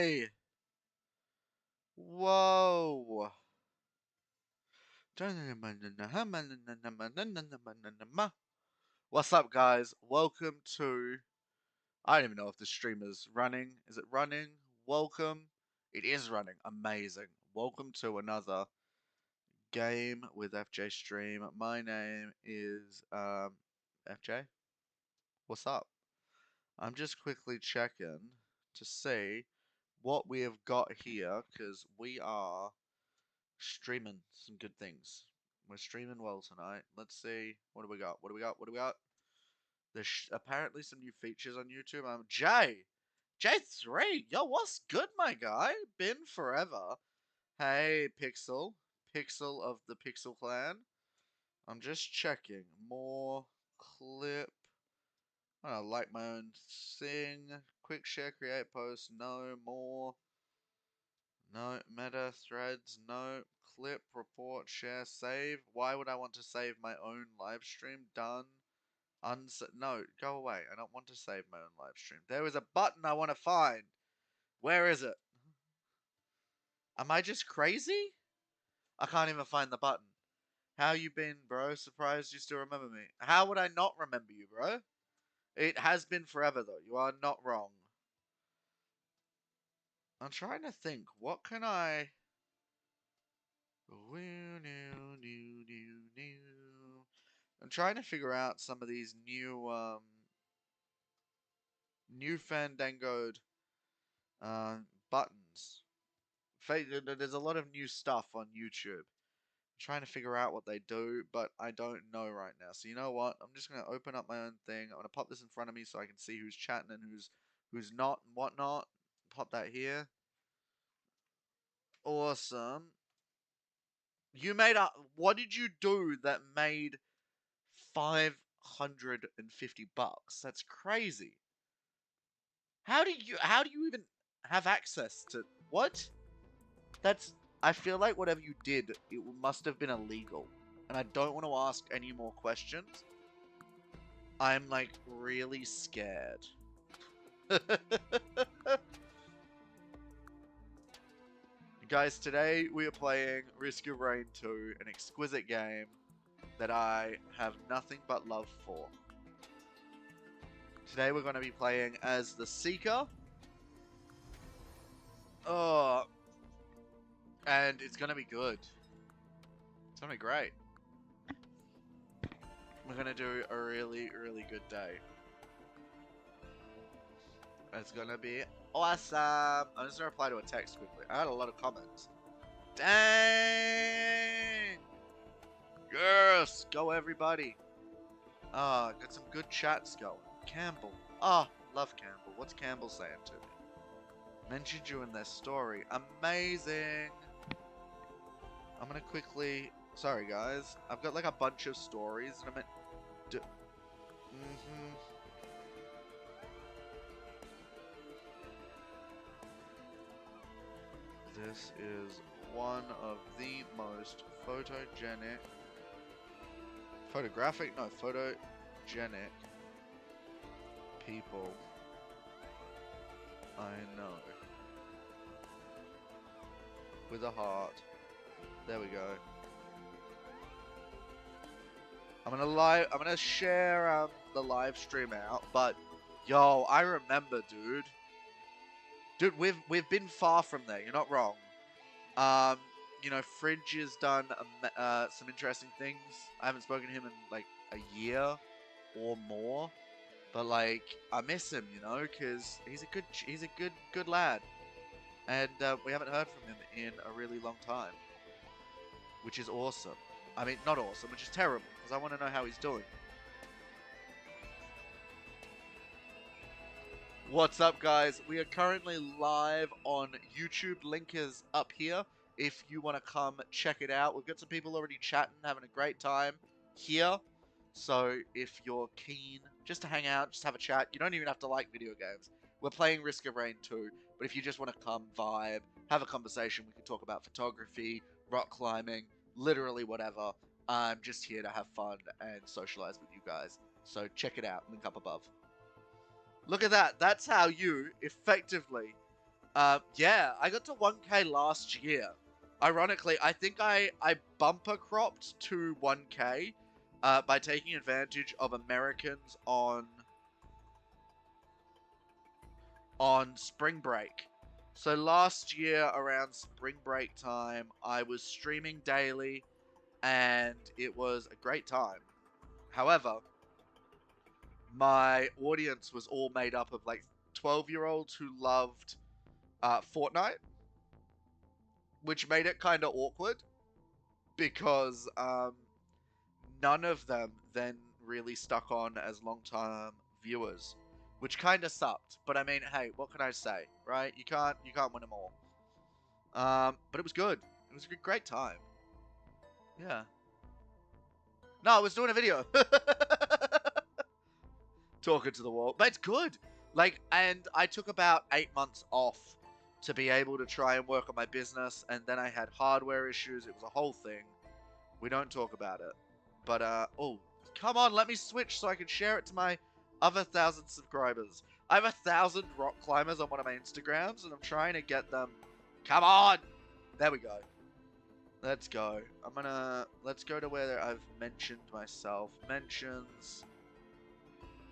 Okay. Whoa. What's up, guys? Welcome to... I don't even know if the stream is running. Is it running? Welcome. It is running. Amazing. Welcome to another game with FJ stream. My name is FJ. What's up? I'm just quickly checking to see what we have got here because we are streaming some good things. We're streaming well tonight. Let's see. What do we got? What do we got? What do we got? There's apparently some new features on YouTube. J3. Yo, what's good, my guy? Been forever. Hey, Pixel. Pixel of the Pixel Clan. I'm just checking. More clip. I like my own thing. Quick share, create post. No more. No. Meta threads. No. Clip, report, share, save. Why would I want to save my own live stream? Done. No, go away. I don't want to save my own live stream. There is a button I want to find. Where is it? Am I just crazy? I can't even find the button. How you been, bro? Surprised you still remember me. How would I not remember you, bro? It has been forever, though. You are not wrong. I'm trying to think. What can I... I'm trying to figure out some of these new fandangoed buttons. There's a lot of new stuff on YouTube. I'm trying to figure out what they do, but I don't know right now. So you know what? I'm just gonna open up my own thing. I'm gonna pop this in front of me so I can see who's chatting and who's not and whatnot. Pop that here. Awesome. You made a... What did you do that made $550? That's crazy. How do you even have access to... What? That's... I feel like whatever you did, it must have been illegal. And I don't want to ask any more questions. I'm, like, really scared. Guys, today we are playing Risk of Rain 2, an exquisite game that I have nothing but love for. Today we're going to be playing as the Seeker. Oh, and it's going to be good. It's going to be great. We're going to do a really, really good day. It's going to be awesome. I'm just going to reply to a text quickly. I had a lot of comments. Dang! Yes! Go everybody. Got some good chats going. Campbell. Love Campbell. What's Campbell saying to me? Mentioned you in their story. Amazing! I'm gonna quickly... Sorry, guys. I've got like a bunch of stories that I'm meant to... This is one of the most photogenic... photogenic people I know. With a heart. There we go. I'm gonna share the live stream out, but yo, I remember, dude. Dude, we've been far from there. You're not wrong. You know, Fridge has done some interesting things. I haven't spoken to him in like a year or more, but like I miss him, you know, because he's a good lad, and we haven't heard from him in a really long time, which is awesome. I mean, not awesome, which is terrible, because I want to know how he's doing. What's up, guys? We are currently live on YouTube. Link is up here if you want to come check it out. We've got some people already chatting, having a great time here. So if you're keen just to hang out, just have a chat, you don't even have to like video games. We're playing Risk of Rain 2, but if you just want to come vibe, have a conversation, we can talk about photography, rock climbing, literally whatever. I'm just here to have fun and socialize with you guys. So check it out, link up above. Look at that. That's how you effectively Yeah, I got to 1K last year. Ironically, I think I bumper cropped to 1K by taking advantage of Americans on spring break. So last year around spring break time, I was streaming daily and it was a great time. However, my audience was all made up of like 12-year-olds who loved Fortnite, which made it kind of awkward because none of them then really stuck on as long-time viewers, which kind of sucked. But I mean, hey, what can I say, right? You can't win them all. But it was good. It was a great time. Yeah. No, I was doing a video. Talking to the wall. But it's good. Like, and I took about 8 months off to be able to try and work on my business, and then I had hardware issues. It was a whole thing. We don't talk about it. But, oh, come on, let me switch so I can share it to my other 1,000 subscribers. I have 1,000 rock climbers on one of my Instagrams, and I'm trying to get them. Come on! There we go. Let's go. Let's go to where I've mentioned myself. Mentions.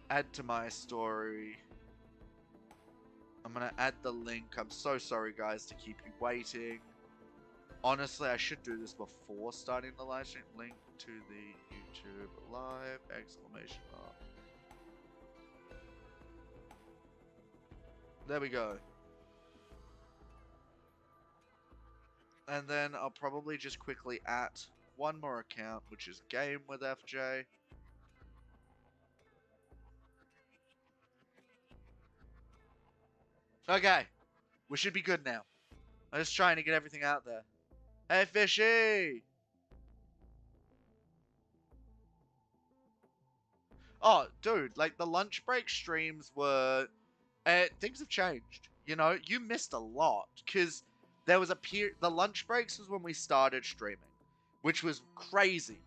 Add to my story. I'm gonna add the link. I'm so sorry, guys, to keep you waiting. Honestly, I should do this before starting the live stream. Link to the YouTube live! Exclamation mark. There we go. And then I'll probably just quickly add one more account, which is Game with FJ. Okay, we should be good now. I'm just trying to get everything out there. Hey, Fishy! Oh, dude, like the lunch break streams were... things have changed. You know, you missed a lot because there was a period... The lunch breaks was when we started streaming, which was crazy.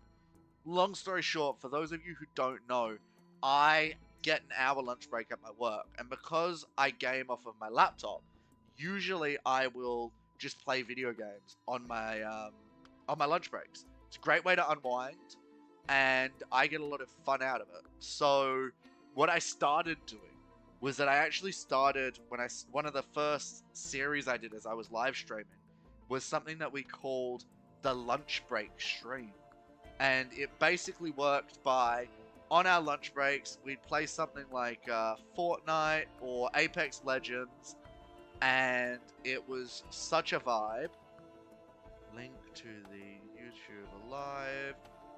Long story short, for those of you who don't know, I get an hour lunch break at my work, and because I game off of my laptop, usually I will just play video games on my lunch breaks. It's a great way to unwind, and I get a lot of fun out of it. So what I started doing was that I actually started one of the first series I did as I was live streaming was something that we called the lunch break stream. And it basically worked by, on our lunch breaks, we'd play something like Fortnite or Apex Legends, and it was such a vibe. Link to the YouTube live.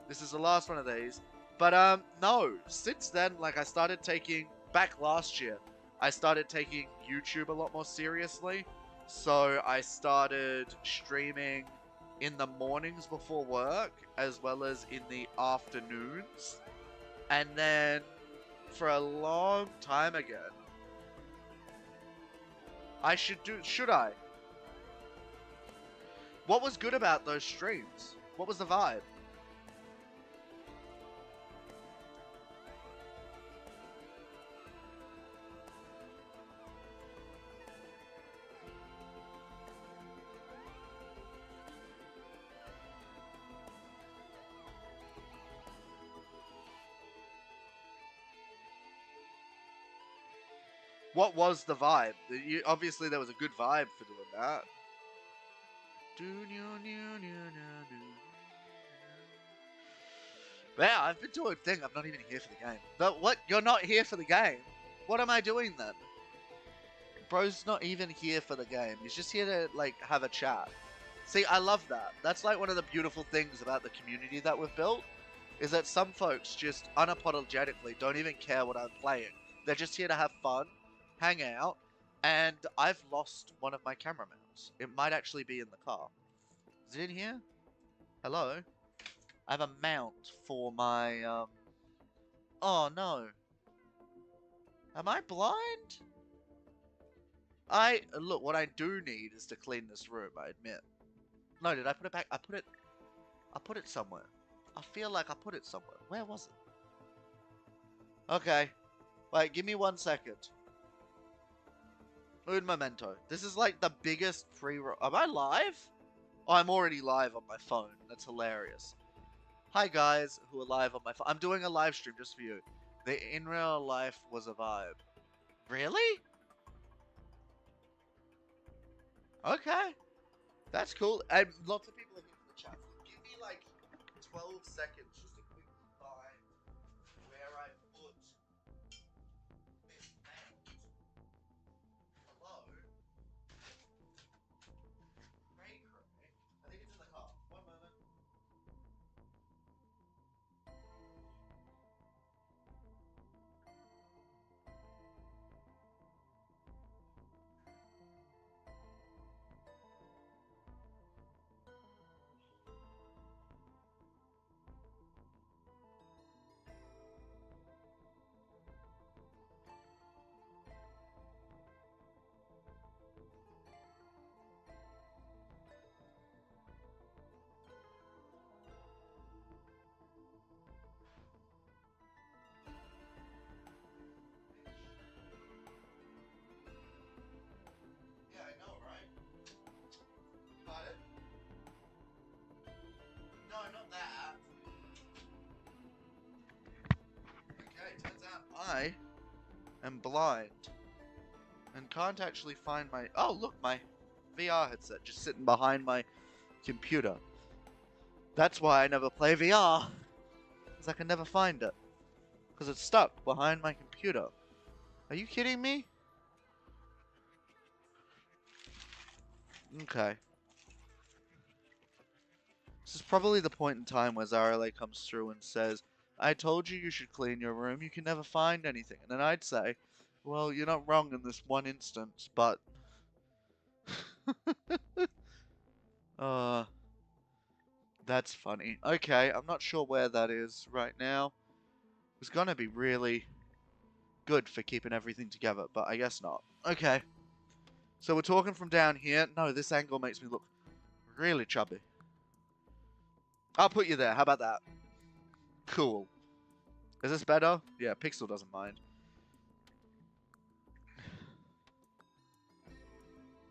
This is the last one of these. But no, since then, like I started taking, back last year, I started taking YouTube a lot more seriously. So I started streaming in the mornings before work, as well as in the afternoons. And then, for a long time again, should I? What was good about those streams? What was the vibe? What was the vibe? Obviously, there was a good vibe for doing that. Wow, I've been doing a thing. I'm not even here for the game. But what? You're not here for the game? What am I doing then? Bro's not even here for the game. He's just here to, like, have a chat. See, I love that. That's, like, one of the beautiful things about the community that we've built, is that some folks just unapologetically don't even care what I'm playing. They're just here to have fun, hang out, and I've lost one of my camera mounts. It might actually be in the car. Is it in here? Hello? I have a mount for my, Oh, no. Am I blind? Look, what I do need is to clean this room, I admit. No, did I put it back? I put it somewhere. I feel like I put it somewhere. Where was it? Okay. Wait, give me 1 second. Un momento. This is like the biggest pre-roll. Am I live? Oh, I'm already live on my phone. That's hilarious. Hi guys who are live on my phone. I'm doing a live stream just for you. The in real life was a vibe. Really? Okay. That's cool. And lots of people are here for the chat. So give me like 12 seconds just to quickly find where I put this mount. Hello? Cray cray. I think it's in the car. One moment. Yeah, I know, right? Got it? No, not that. Okay, turns out I am blind and can't actually find my. Oh, look, my VR headset just sitting behind my computer. That's why I never play VR, because I can never find it. Because it's stuck behind my computer. Are you kidding me? Okay. This is probably the point in time where Zarale comes through and says, I told you you should clean your room, you can never find anything. And then I'd say, well, you're not wrong in this one instance, but... uh, that's funny. Okay, I'm not sure where that is right now. It was gonna be really good for keeping everything together, but I guess not. Okay. So we're talking from down here. No, this angle makes me look really chubby. I'll put you there. How about that? Cool. Is this better? Yeah, Pixel doesn't mind.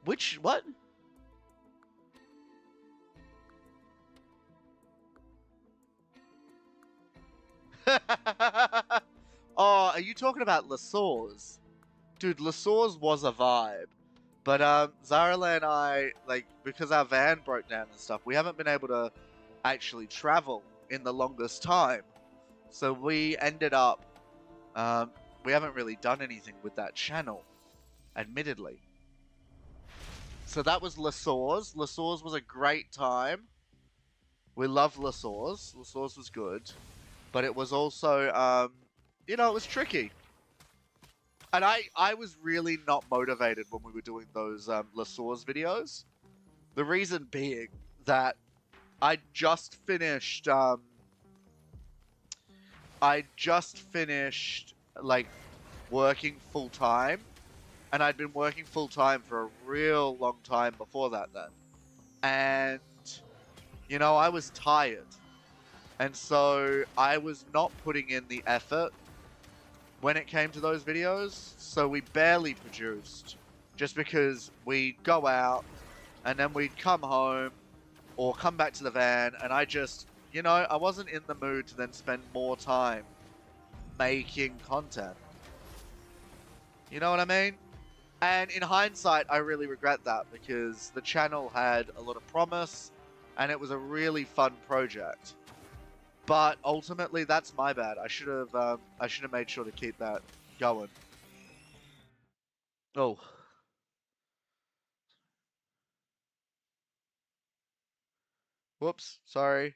Which, what? Oh, are you talking about Lasors? Dude, Lasors was a vibe. But Zarala and I, like, because our van broke down and stuff, we haven't been able to actually travel in the longest time. So we ended up, we haven't really done anything with that channel, admittedly. So that was Lasors. Lasors was a great time. We loved Lasors. Lasors was good. But it was also, you know, it was tricky. And I was really not motivated when we were doing those Lasors videos. The reason being that I just finished, like, working full time. And I'd been working full time for a real long time before that then. And, you know, I was tired. And so I was not putting in the effort when it came to those videos. So we barely produced just because we'd go out and then we'd come home or come back to the van. And I just, you know, I wasn't in the mood to then spend more time making content. You know what I mean? And in hindsight, I really regret that because the channel had a lot of promise and it was a really fun project. But ultimately, that's my bad. I should have made sure to keep that going. Oh, whoops, sorry.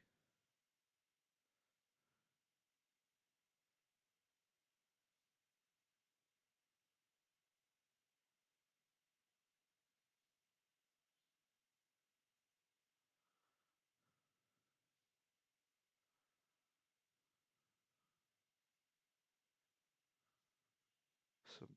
Some...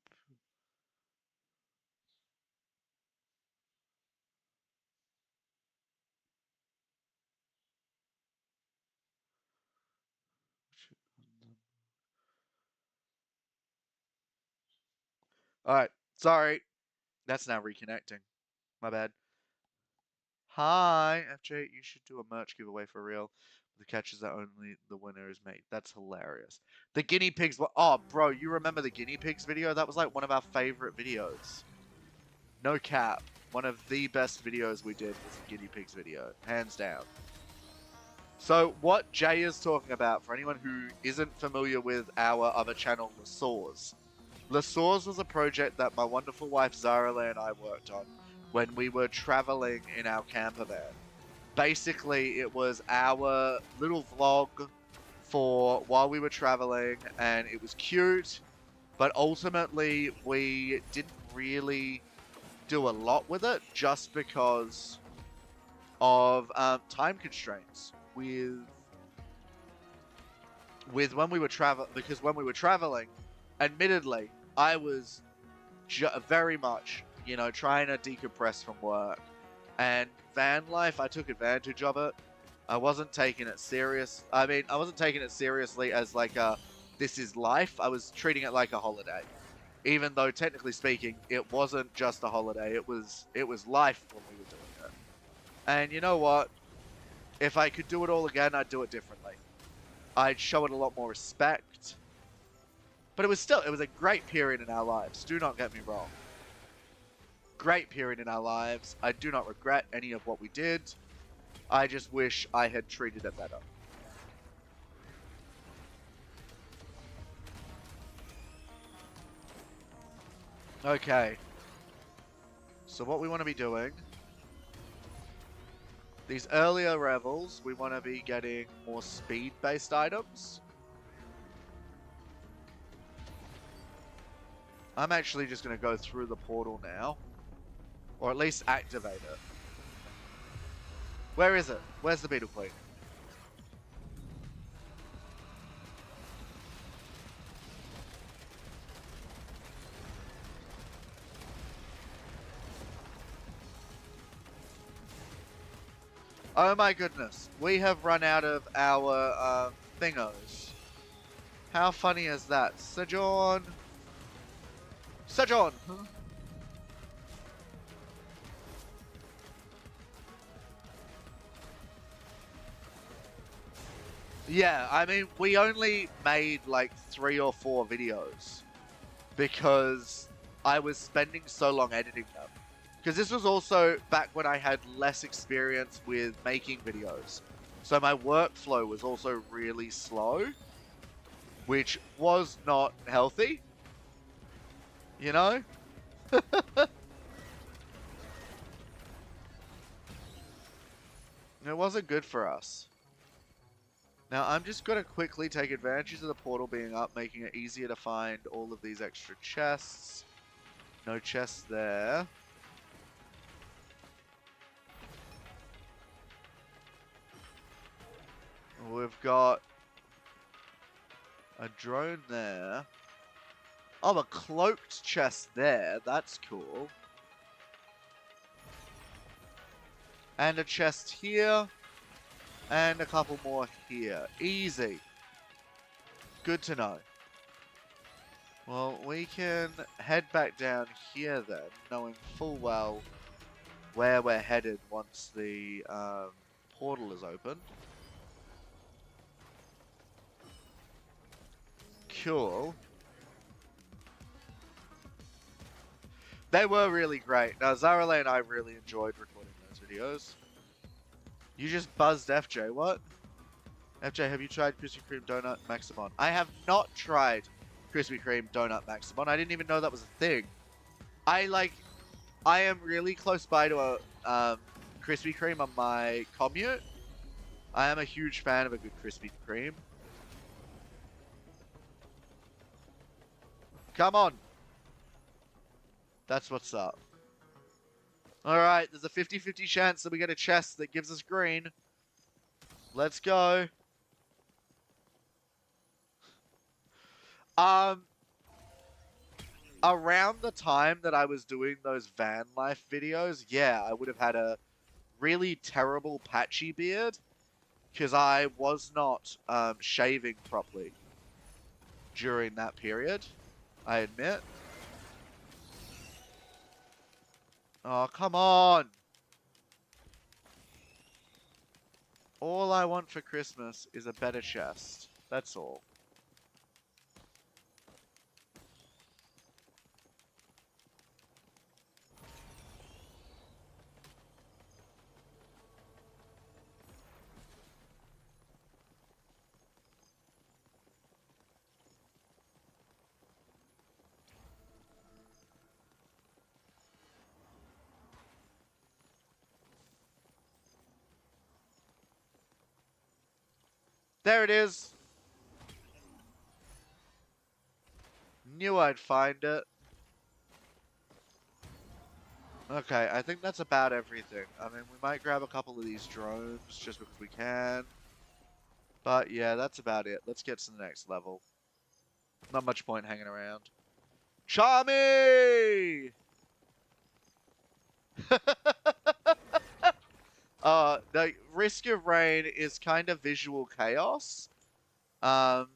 All right, sorry. That's now reconnecting. My bad. Hi, FJ. You should do a merch giveaway for real. The catch is that only the winner is made. That's hilarious. The guinea pigs were. Oh, bro, you remember the guinea pigs video? That was like one of our favorite videos. No cap. One of the best videos we did was the guinea pigs video. Hands down. So, what Jay is talking about, for anyone who isn't familiar with our other channel, LaSource. LaSource was a project that my wonderful wife Zara and I worked on when we were traveling in our camper van. Basically, it was our little vlog for while we were traveling, and it was cute, but ultimately we didn't really do a lot with it just because of time constraints with when we were because when we were traveling, admittedly, I was very much, you know, trying to decompress from work. And van life, I took advantage of it. I wasn't taking it serious. I mean, I wasn't taking it seriously as like a, this is life. I was treating it like a holiday. Even though technically speaking, it wasn't just a holiday. It was life when we were doing it. And you know what? If I could do it all again, I'd do it differently. I'd show it a lot more respect. But it was a great period in our lives. Do not get me wrong. Great period in our lives. I do not regret any of what we did. I just wish I had treated it better. Okay. So what we want to be doing, these earlier levels, we want to be getting more speed-based items. I'm actually just going to go through the portal now. Or at least activate it. Where is it? Where's the Beetle Queen? Oh my goodness. We have run out of our thingos. How funny is that? Sojourn. Sojourn! Huh? Yeah, I mean, we only made like 3 or 4 videos because I was spending so long editing them. Because this was also back when I had less experience with making videos. So my workflow was also really slow, which was not healthy. You know? It wasn't good for us. Now, I'm just going to quickly take advantage of the portal being up, making it easier to find all of these extra chests. No chests there. We've got a drone there. Oh, a cloaked chest there. That's cool. And a chest here. And a couple more here. Easy. Good to know. Well, we can head back down here then, knowing full well where we're headed once the portal is open. Cool. They were really great. Now, Zarale and I really enjoyed recording those videos. You just buzzed FJ, what? FJ, have you tried Krispy Kreme Donut Maximon? I have not tried Krispy Kreme Donut Maximon. I didn't even know that was a thing. I am really close by to a Krispy Kreme on my commute. I am a huge fan of a good Krispy Kreme. Come on. That's what's up. Alright, there's a 50-50 chance that we get a chest that gives us green. Let's go. Around the time that I was doing those van life videos, yeah, I would have had a really terrible patchy beard because I was not shaving properly during that period, I admit. Oh, come on. All I want for Christmas is a better chest. That's all. There it is. Knew I'd find it. Okay, I think that's about everything. I mean, we might grab a couple of these drones just because we can. But yeah, that's about it. Let's get to the next level. Not much point hanging around. Charmy! The Risk of Rain is kind of visual chaos. Um,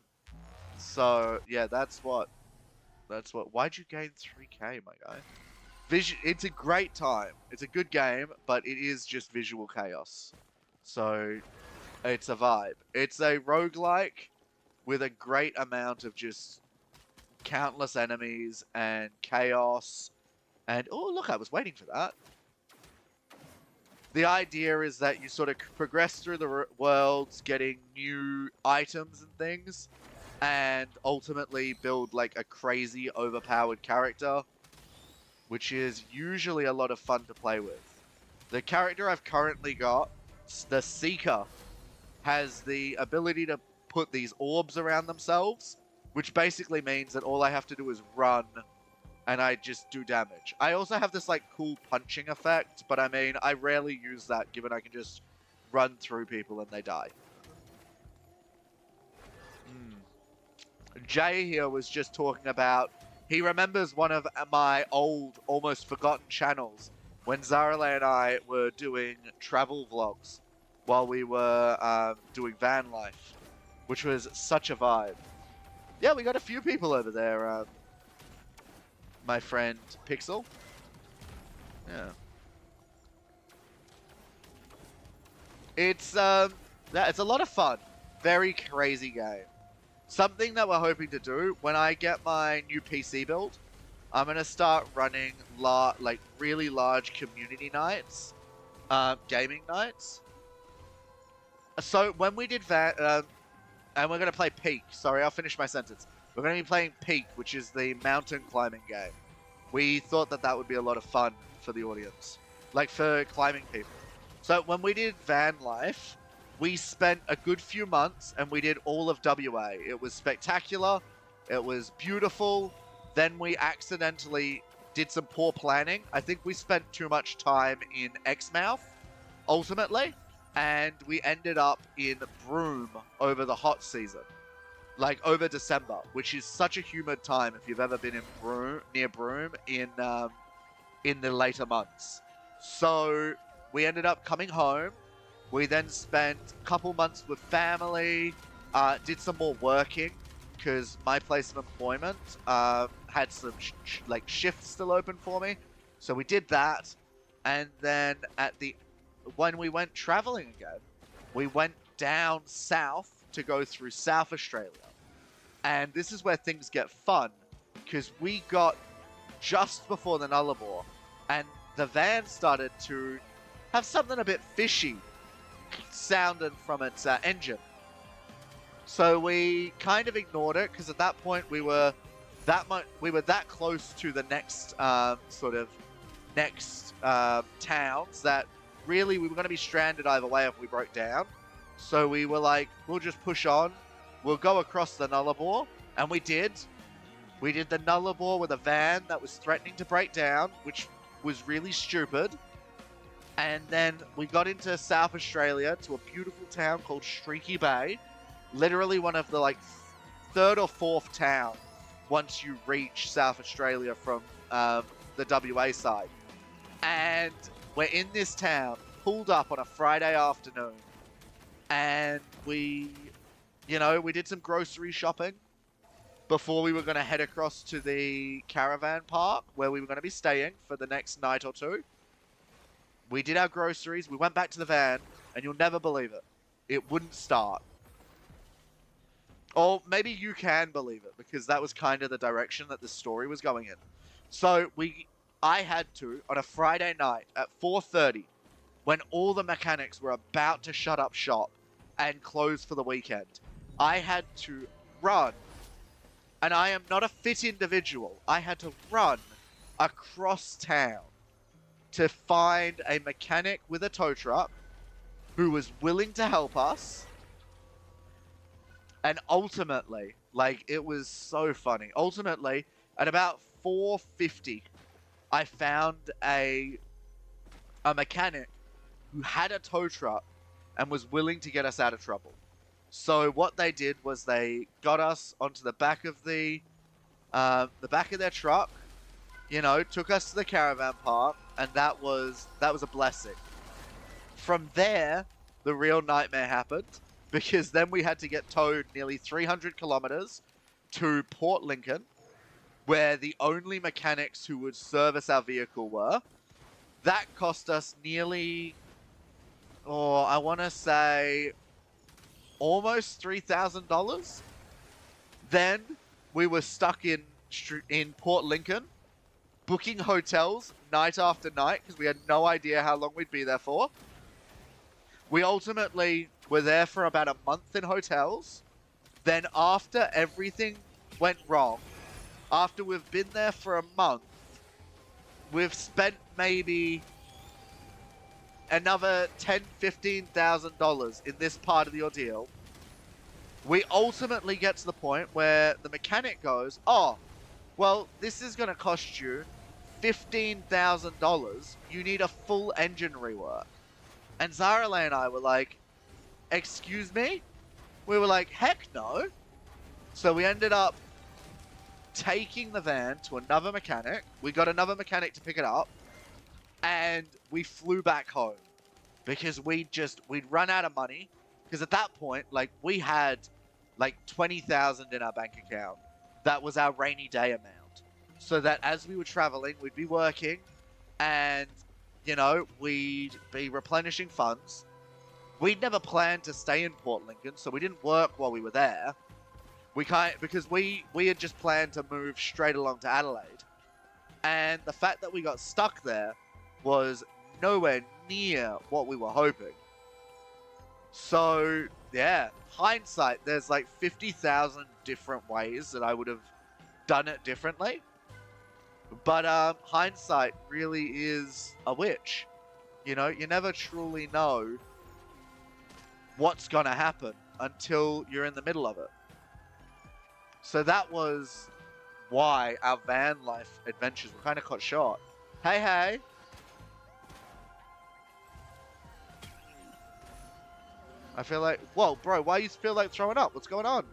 so yeah, why'd you gain 3k, my guy? It's a great time. It's a good game, but it is just visual chaos. So it's a vibe. It's a roguelike with a great amount of just countless enemies and chaos. And oh, look, I was waiting for that. The idea is that you sort of progress through the worlds, getting new items and things, and ultimately build like a crazy overpowered character, which is usually a lot of fun to play with. The character I've currently got, the Seeker, has the ability to put these orbs around themselves, which basically means that all I have to do is run and I just do damage. I also have this like cool punching effect, but I mean, I rarely use that given I can just run through people and they die. Jay here was just talking about, he remembers one of my old, almost forgotten channels when Zarale and I were doing travel vlogs while we were doing van life, which was such a vibe. Yeah, we got a few people over there, my friend Pixel. Yeah. It's a lot of fun. Very crazy game. Something that we're hoping to do when I get my new PC build, I'm gonna start running like really large community nights, gaming nights. So when we did that, and we're gonna play Peak. Sorry, I'll finish my sentence. We're gonna be playing Peak, which is the mountain climbing game. We thought that would be a lot of fun for the audience, like for climbing people. So when we did van life, we spent a good few months and we did all of WA. It was spectacular. It was beautiful. Then we accidentally did some poor planning. I think we spent too much time in Exmouth, ultimately, and we ended up in Broome over the hot season, like over December, which is such a humid time if you've ever been in Broome, near Broome in the later months. So we ended up coming home. We then spent a couple months with family, did some more working because my place of employment had some like shifts still open for me. So we did that. And then when we went traveling again, we went down south to go through South Australia. And this is where things get fun because we got just before the Nullarbor and the van started to have something a bit fishy sounded from its engine. So we kind of ignored it because at that point we were that close to the next towns that really we were going to be stranded either way if we broke down. So we were like, we'll just push on. We'll go across the Nullarbor, and we did. We did the Nullarbor with a van that was threatening to break down, which was really stupid. And then we got into South Australia to a beautiful town called Streaky Bay. Literally one of the like third or fourth town once you reach South Australia from the WA side. And we're in this town, pulled up on a Friday afternoon. And we did some grocery shopping before we were going to head across to the caravan park where we were going to be staying for the next night or two. We did our groceries. We went back to the van, and you'll never believe it. It wouldn't start. Or maybe you can believe it, because that was kind of the direction that the story was going in. So I had to, on a Friday night at 4:30, when all the mechanics were about to shut up shop and close for the weekend, I had to run. And I am not a fit individual. I had to run across town to find a mechanic with a tow truck who was willing to help us. And ultimately, like, it was so funny. Ultimately, at about 4:50, I found a mechanic who had a tow truck and was willing to get us out of trouble. So what they did was they got us onto the back of their truck, you know, took us to the caravan park, and that was a blessing. From there, the real nightmare happened, because then we had to get towed nearly 300 kilometers to Port Lincoln, where the only mechanics who would service our vehicle were. That cost us nearly, I want to say, almost $3,000. Then we were stuck in Port Lincoln, booking hotels night after night, because we had no idea how long we'd be there for. We ultimately were there for about a month in hotels. Then after everything went wrong, after we've been there for a month, we've spent maybe another $10,000, $15,000 in this part of the ordeal. We ultimately get to the point where the mechanic goes, oh, well, this is going to cost you $15,000. You need a full engine rework. And Zarale and I were like, excuse me? We were like, heck no. So we ended up taking the van to another mechanic. We got another mechanic to pick it up. And we flew back home. Because we'd run out of money. Because at that point, like, we had like $20,000 in our bank account. That was our rainy day amount. So that as we were traveling, we'd be working. And, you know, we'd be replenishing funds. We'd never planned to stay in Port Lincoln, so we didn't work while we were there. Because we had just planned to move straight along to Adelaide. And the fact that we got stuck there was nowhere near what we were hoping. So, yeah, hindsight, there's like 50,000 different ways that I would have done it differently. But hindsight really is a witch. You know, you never truly know what's going to happen until you're in the middle of it. So that was why our van life adventures were kind of cut short. Hey, hey. I feel like... Whoa, bro, why you feel like throwing up? What's going on?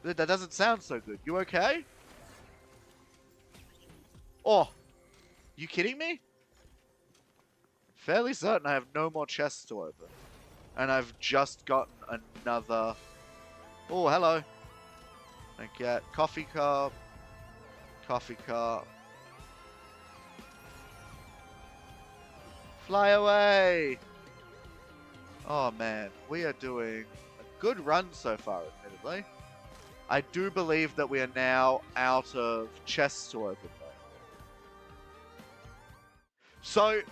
That doesn't sound so good. You okay? Oh, you kidding me? Fairly certain I have no more chests to open. And I've just gotten another... Oh, hello. I get coffee cup. Coffee cup. Fly away! Oh man, we are doing a good run so far, admittedly. I do believe that we are now out of chests to open though. So,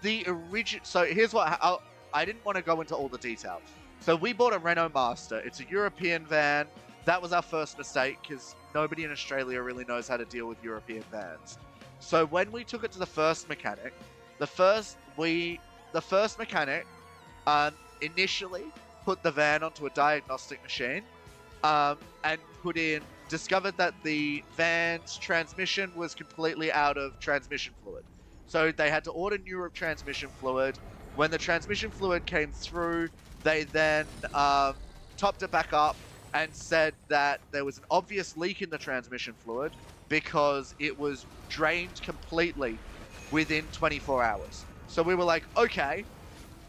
here's what... I didn't want to go into all the details. So we bought a Renault Master. It's a European van. That was our first mistake, because nobody in Australia really knows how to deal with European vans. So when we took it to the first mechanic, the first mechanic initially put the van onto a diagnostic machine and discovered that the van's transmission was completely out of transmission fluid. So they had to order new transmission fluid. When the transmission fluid came through, they then topped it back up and said that there was an obvious leak in the transmission fluid because it was drained completely within 24 hours. So we were like, okay.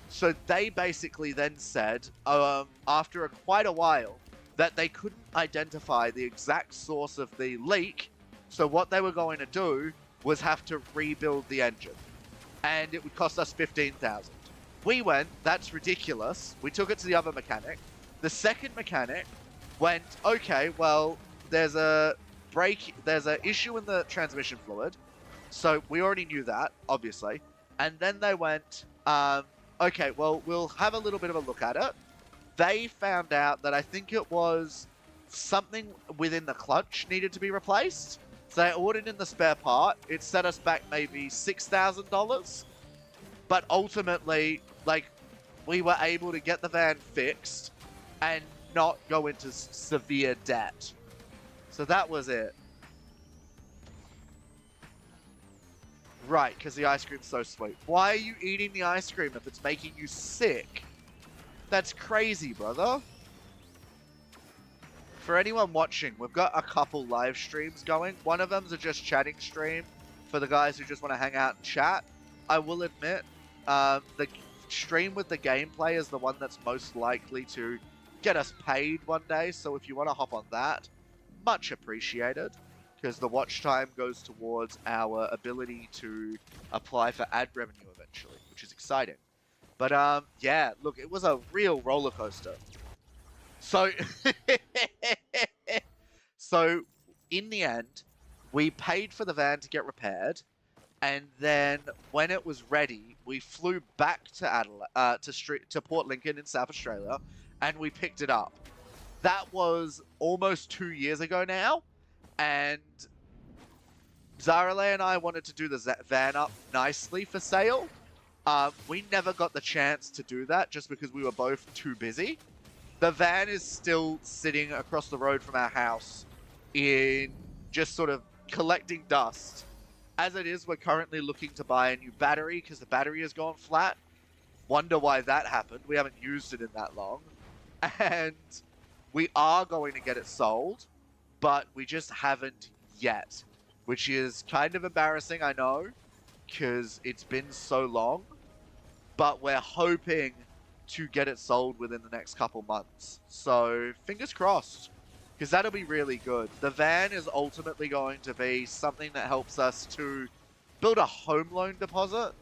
So they basically then said, after quite a while, that they couldn't identify the exact source of the leak. So what they were going to do was have to rebuild the engine, and it would cost us 15,000. We went, that's ridiculous. We took it to the other mechanic. The second mechanic went, okay, well, there's an issue in the transmission fluid. So we already knew that, obviously. And then they went, okay, well, we'll have a little bit of a look at it. They found out that I think it was something within the clutch needed to be replaced. So they ordered in the spare part. It set us back maybe $6,000. But ultimately, like, we were able to get the van fixed and not go into severe debt. So that was it. Right, because the ice cream's so sweet. Why are you eating the ice cream if it's making you sick? That's crazy, brother. For anyone watching, we've got a couple live streams going. One of them's a just chatting stream for the guys who just want to hang out and chat. I will admit, the stream with the gameplay is the one that's most likely to get us paid one day. So if you want to hop on that, much appreciated, because the watch time goes towards our ability to apply for ad revenue eventually, which is exciting. But yeah, look, it was a real roller coaster. So, so in the end, we paid for the van to get repaired, and then when it was ready, we flew back to Adelaide, to Port Lincoln in South Australia, and we picked it up. That was almost 2 years ago now, and Zarale and I wanted to do the van up nicely for sale. We never got the chance to do that just because we were both too busy. The van is still sitting across the road from our house in just sort of collecting dust. As it is, we're currently looking to buy a new battery because the battery has gone flat. Wonder why that happened. We haven't used it in that long. And we are going to get it sold, but we just haven't yet, which is kind of embarrassing, I know, because it's been so long. But we're hoping to get it sold within the next couple months. So fingers crossed, because that'll be really good. The van is ultimately going to be something that helps us to build a home loan deposit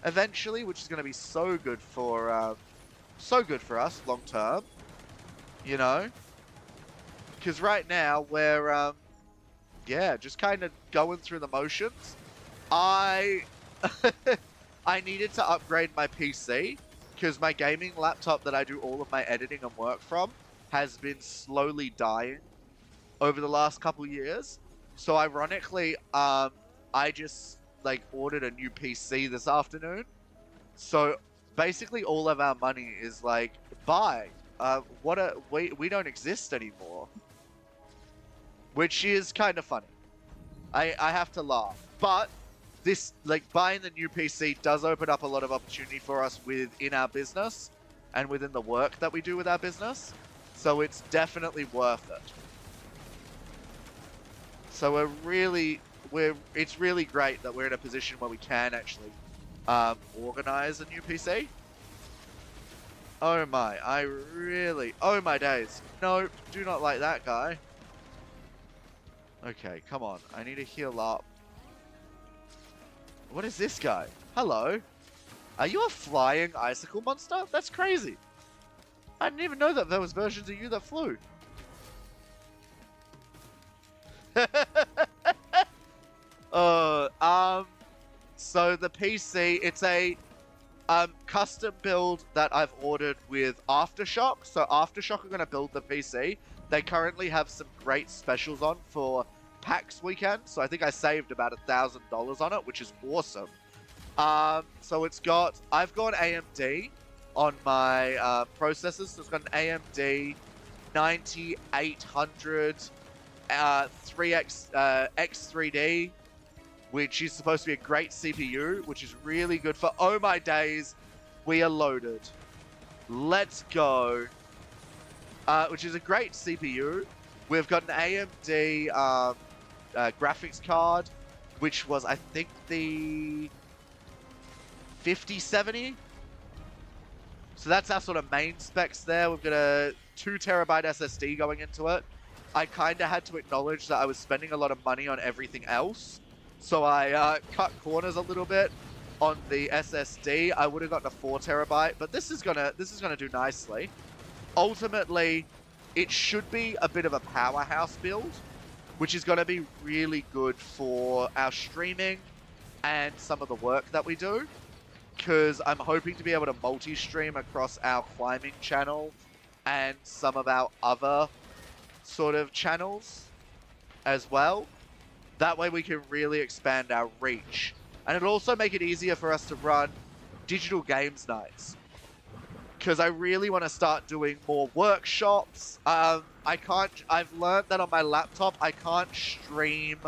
eventually, which is going to be so good for us long term. You know, because right now we're yeah, just kind of going through the motions. I needed to upgrade my PC because my gaming laptop that I do all of my editing and work from has been slowly dying over the last couple years. So ironically, I just like ordered a new PC this afternoon. So basically all of our money is like, buy. We don't exist anymore. Which is kind of funny. I have to laugh. But this, like, buying the new PC does open up a lot of opportunity for us within our business and within the work that we do with our business. So it's definitely worth it. So it's really great that we're in a position where we can actually organize a new PC. Oh my, oh my days. Nope, do not like that guy. Okay, come on, I need to heal up. What is this guy? Hello? Are you a flying icicle monster? That's crazy. I didn't even know that there was versions of you that flew. So the PC, it's a custom build that I've ordered with Aftershock. So Aftershock are going to build the PC. They currently have some great specials on for PAX weekend. So I think I saved about $1,000 on it, which is awesome. So I've gone AMD on my processors. So it's got an AMD 9800 X3D, which is supposed to be a great CPU, which is really good for, oh my days, we are loaded. Let's go. Which is a great CPU. We've got an AMD graphics card, which was, I think, the 5070. So that's our sort of main specs there. We've got a 2 terabyte SSD going into it, I kind of had to acknowledge that I was spending a lot of money on everything else. So I cut corners a little bit on the SSD. I would have gotten a 4 terabyte, but this is gonna do nicely. Ultimately, it should be a bit of a powerhouse build, which is gonna be really good for our streaming and some of the work that we do, because I'm hoping to be able to multi-stream across our climbing channel and some of our other sort of channels as well. That way we can really expand our reach. And it'll also make it easier for us to run digital games nights, because I really want to start doing more workshops. I've learned that on my laptop, I can't stream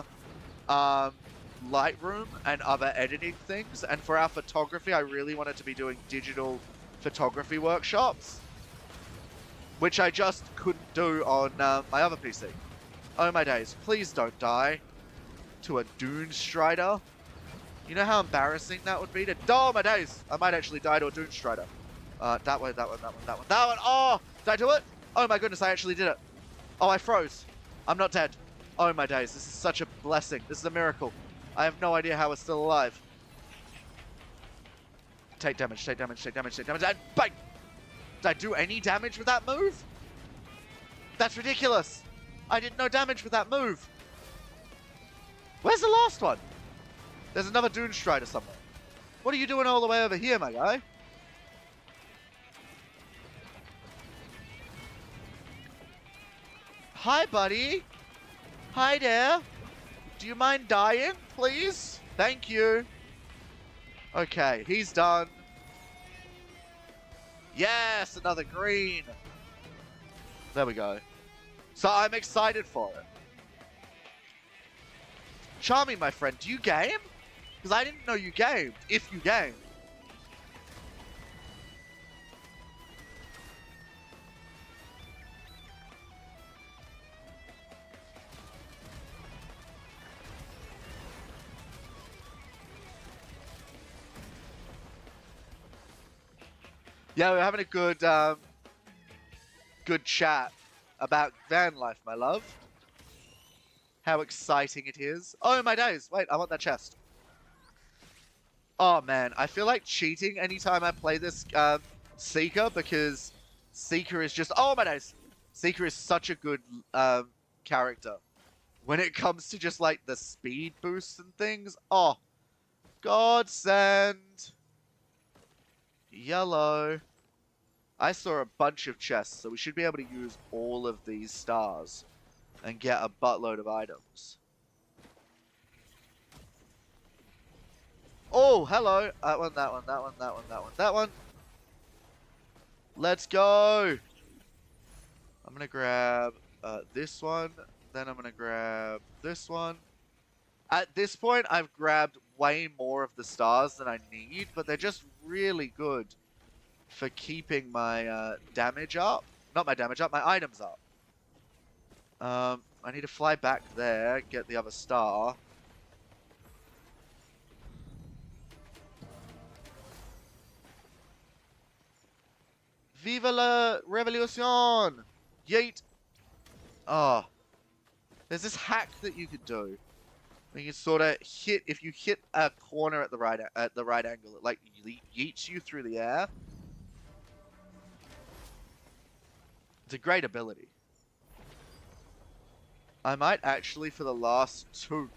Lightroom and other editing things. And for our photography, I really wanted to be doing digital photography workshops, which I just couldn't do on my other PC. Oh my days, please don't die to a Dune Strider. You know how embarrassing that would be to... Oh my days, I might actually die to a Dune Strider. That one. Oh, did I do it? Oh my goodness, I actually did it. Oh, I froze. I'm not dead. Oh my days, this is such a blessing. This is a miracle. I have no idea how we're still alive. Take damage, take damage, take damage, take damage, and bang! Did I do any damage with that move? That's ridiculous. I did no damage with that move. Where's the last one? There's another Dune Strider somewhere. What are you doing all the way over here, my guy? Hi, buddy. Hi there. Do you mind dying, please? Thank you. Okay, he's done. Yes, another green. There we go. So I'm excited for it. Charming, my friend, do you game? Because I didn't know you gamed, if you game. Yeah, we're having a good, good chat about van life, my love. How exciting it is. Oh, my days. Wait, I want that chest. Oh, man. I feel like cheating anytime I play this Seeker, because Seeker is just... Oh, my days. Seeker is such a good character. When it comes to just, like, the speed boosts and things. Oh. Godsend. Yellow. I saw a bunch of chests, so we should be able to use all of these stars and get a buttload of items. Oh, hello. That one, that one, that one, that one, that one, that one. Let's go. I'm going to grab this one. Then I'm going to grab this one. At this point, I've grabbed way more of the stars than I need, but they're just really good for keeping my damage up. Not my damage up, my items up. I need to fly back there, get the other star. Viva la revolution! Yeet! Oh. There's this hack that you could do. You can sort of hit, if you hit a corner at the right angle, it like yeets you through the air. It's a great ability. I might actually, for the last two,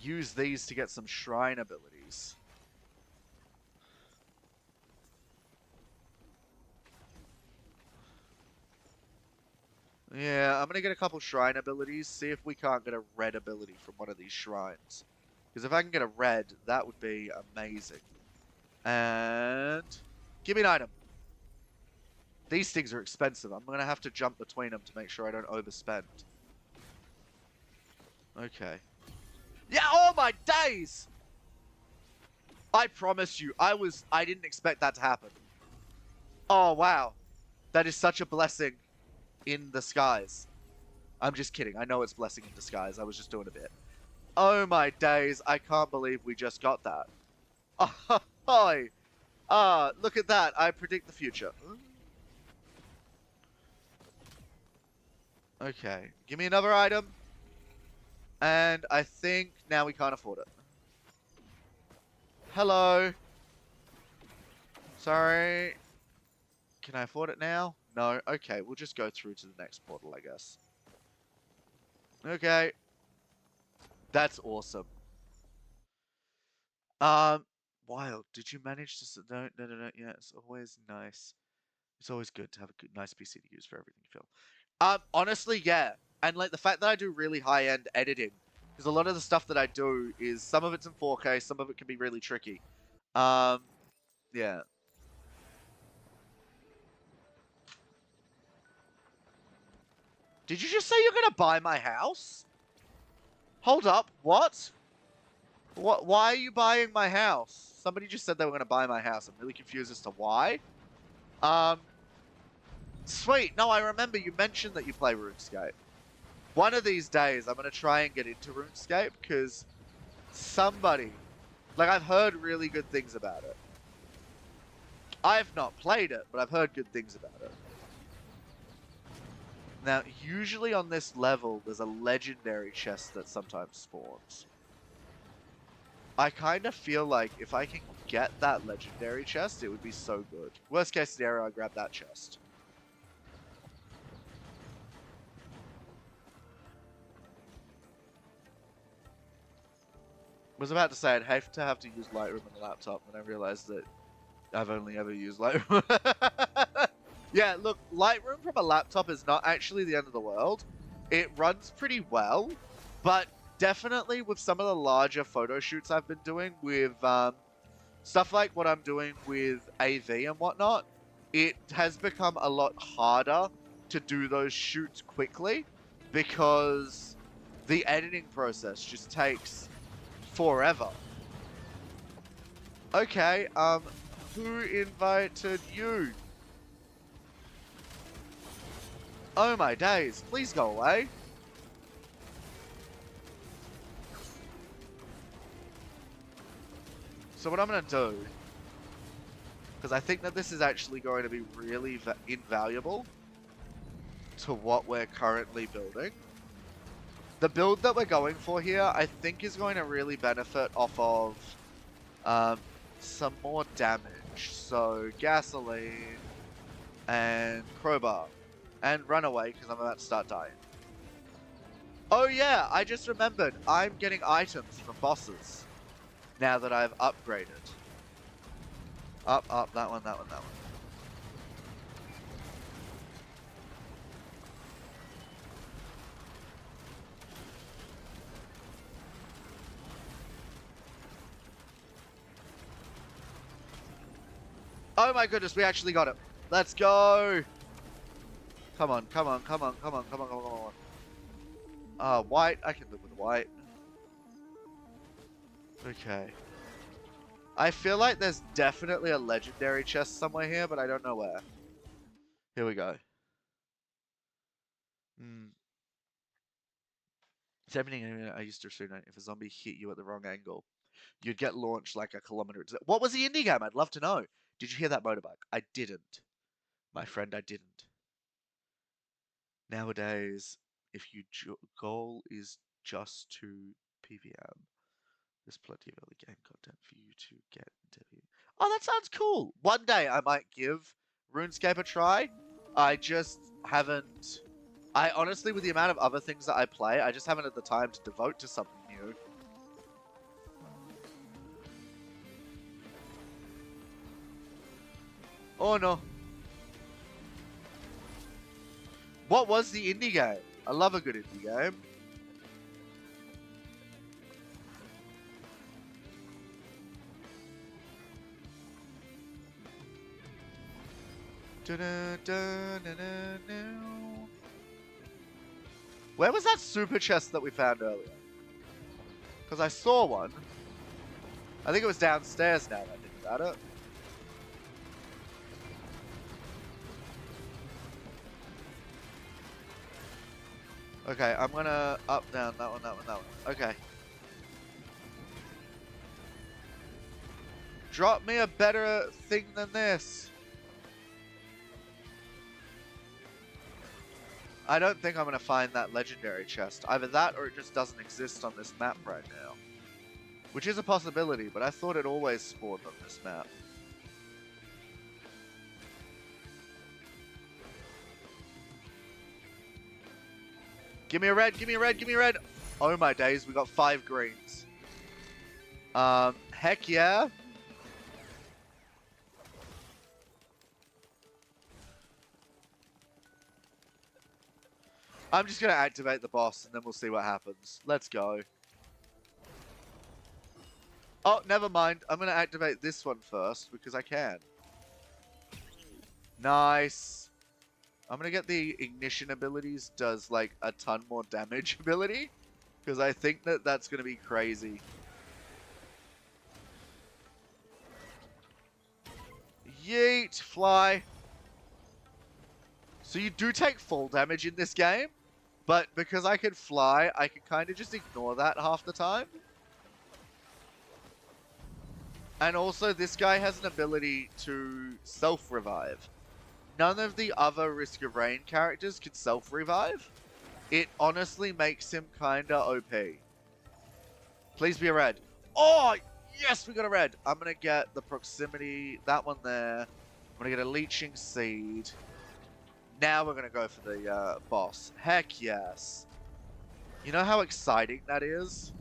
use these to get some shrine abilities. Yeah, I'm going to get a couple shrine abilities, see if we can't get a red ability from one of these shrines. Because if I can get a red, that would be amazing. And give me an item. These things are expensive. I'm going to have to jump between them to make sure I don't overspend. Okay. Yeah, oh my days! I promise you, I didn't expect that to happen. Oh, wow. That is such a blessing in the skies. I'm just kidding. I know it's blessing in disguise. I was just doing a bit. Oh my days. I can't believe we just got that. Hi. Look at that. I predict the future. Okay. Give me another item. And I think now we can't afford it. Hello. Sorry. Can I afford it now? No. Okay, we'll just go through to the next portal, I guess. Okay. That's awesome. Wild. Did you manage to... No, no, no, no. Yeah, it's always nice. It's always good to have a good, nice PC to use for everything you feel. Honestly, yeah. And like the fact that I do really high-end editing, because a lot of the stuff that I do is some of it's in 4K, some of it can be really tricky. Yeah. Did you just say you're gonna buy my house? Hold up, what? What? Why are you buying my house? Somebody just said they were gonna buy my house. I'm really confused as to why. Um, Sweet. No, I remember you mentioned that you play RuneScape. One of these days, I'm gonna try and get into RuneScape because somebody, like, I've heard really good things about it. I've not played it, but I've heard good things about it. Now, usually on this level, there's a legendary chest that sometimes spawns. I kind of feel like if I can get that legendary chest, it would be so good. Worst case scenario, I grab that chest. I was about to say I'd hate to have to use Lightroom on the laptop, and I realized that I've only ever used Lightroom. Yeah, look, Lightroom from a laptop is not actually the end of the world. It runs pretty well, but definitely with some of the larger photo shoots I've been doing with stuff like what I'm doing with AV and whatnot, it has become a lot harder to do those shoots quickly because the editing process just takes forever. Okay, who invited you? Oh my days, please go away. So what I'm going to do, because I think that this is actually going to be really invaluable to what we're currently building. The build that we're going for here, I think is going to really benefit off of some more damage. So gasoline and crowbar and runaway because I'm about to start dying. Oh yeah, I just remembered. I'm getting items from bosses now that I've upgraded. Up, that one, that one, that one. Oh my goodness, we actually got it. Let's go. Come on, come on, come on, come on, come on, come on, come on. White. I can live with white. Okay. I feel like there's definitely a legendary chest somewhere here, but I don't know where. Here we go. It's everything I used to assume. If a zombie hit you at the wrong angle, you'd get launched like a kilometer. What was the indie game? I'd love to know. Did you hear that motorbike? I didn't. My friend, I didn't. Nowadays, if your goal is just to PVM, there's plenty of early game content for you to get into. Oh, that sounds cool. One day I might give RuneScape a try. I just haven't. I honestly, with the amount of other things that I play, I just haven't had the time to devote to something new. Oh no. What was the indie game? I love a good indie game. Where was that super chest that we found earlier? Because I saw one. I think it was downstairs now that I think about it. Okay, I'm gonna up, down, that one. Okay. Drop me a better thing than this. I don't think I'm going to find that legendary chest. Either that or it just doesn't exist on this map right now. Which is a possibility, but I thought it always spawned on this map. Give me a red, give me a red, give me a red! Oh my days, we got 5 greens. Heck yeah. I'm just going to activate the boss and then we'll see what happens. Let's go. Oh, never mind. I'm going to activate this one first because I can. Nice. I'm going to get the ignition abilities does like a ton more damage ability because I think that that's going to be crazy. Yeet, fly. So you do take full damage in this game. But because I can fly, I can kind of just ignore that half the time. And also, this guy has an ability to self-revive. None of the other Risk of Rain characters can self-revive. It honestly makes him kind of OP. Please be a red. Oh, yes, we got a red. I'm going to get the proximity, that one there. I'm going to get a Leeching Seed. Now we're going to go for the boss. Heck yes. You know how exciting that is?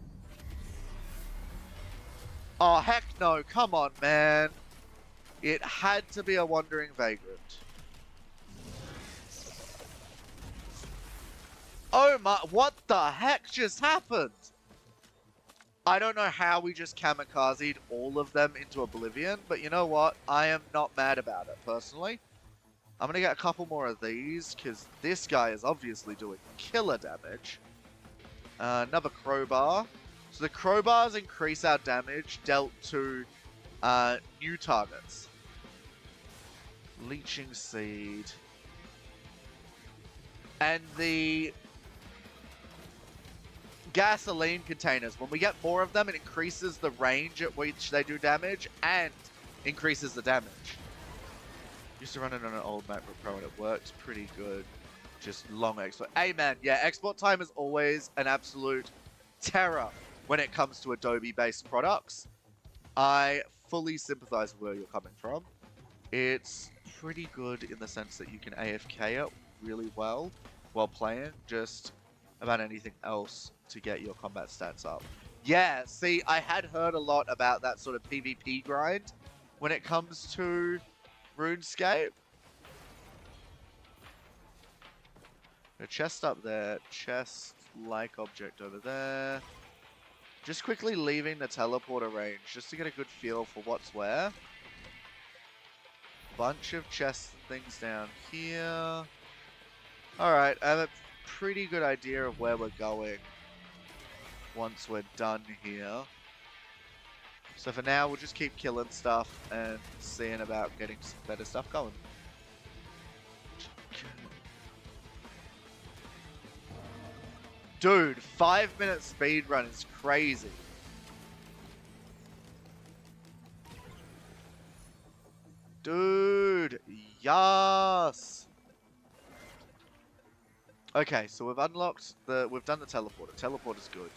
Oh, heck no. Come on, man. It had to be a Wandering Vagrant. Oh my, what the heck just happened? I don't know how we just kamikazed all of them into oblivion, but you know what? I am not mad about it, personally. I'm going to get a couple more of these, because this guy is obviously doing killer damage. Another crowbar. So the crowbars increase our damage dealt to new targets. Leeching Seed. And the gasoline containers. When we get more of them, it increases the range at which they do damage and increases the damage. Used to run it on an old MacBook Pro and it worked pretty good. Just long export. Hey man, yeah, export time is always an absolute terror when it comes to Adobe-based products. I fully sympathize with where you're coming from. It's pretty good in the sense that you can AFK it really well while playing, just about anything else to get your combat stats up. Yeah, see, I had heard a lot about that sort of PvP grind when it comes to RuneScape. A chest up there, chest-like object over there. Just quickly leaving the teleporter range just to get a good feel for what's where. Bunch of chests and things down here. Alright, I have a pretty good idea of where we're going once we're done here. So for now, we'll just keep killing stuff and seeing about getting some better stuff going. Dude, 5-minute speed run is crazy. Dude, yes. Okay, so we've unlocked we've done the teleporter. Teleporter's good.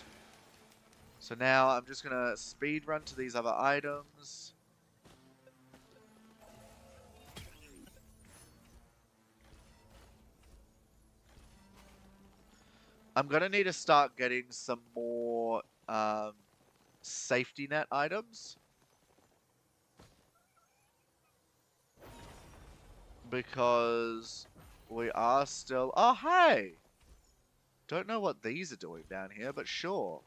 So now I'm just gonna speed run to these other items. I'm gonna need to start getting some more safety net items. Because we are still... Oh, hey! Don't know what these are doing down here, but sure.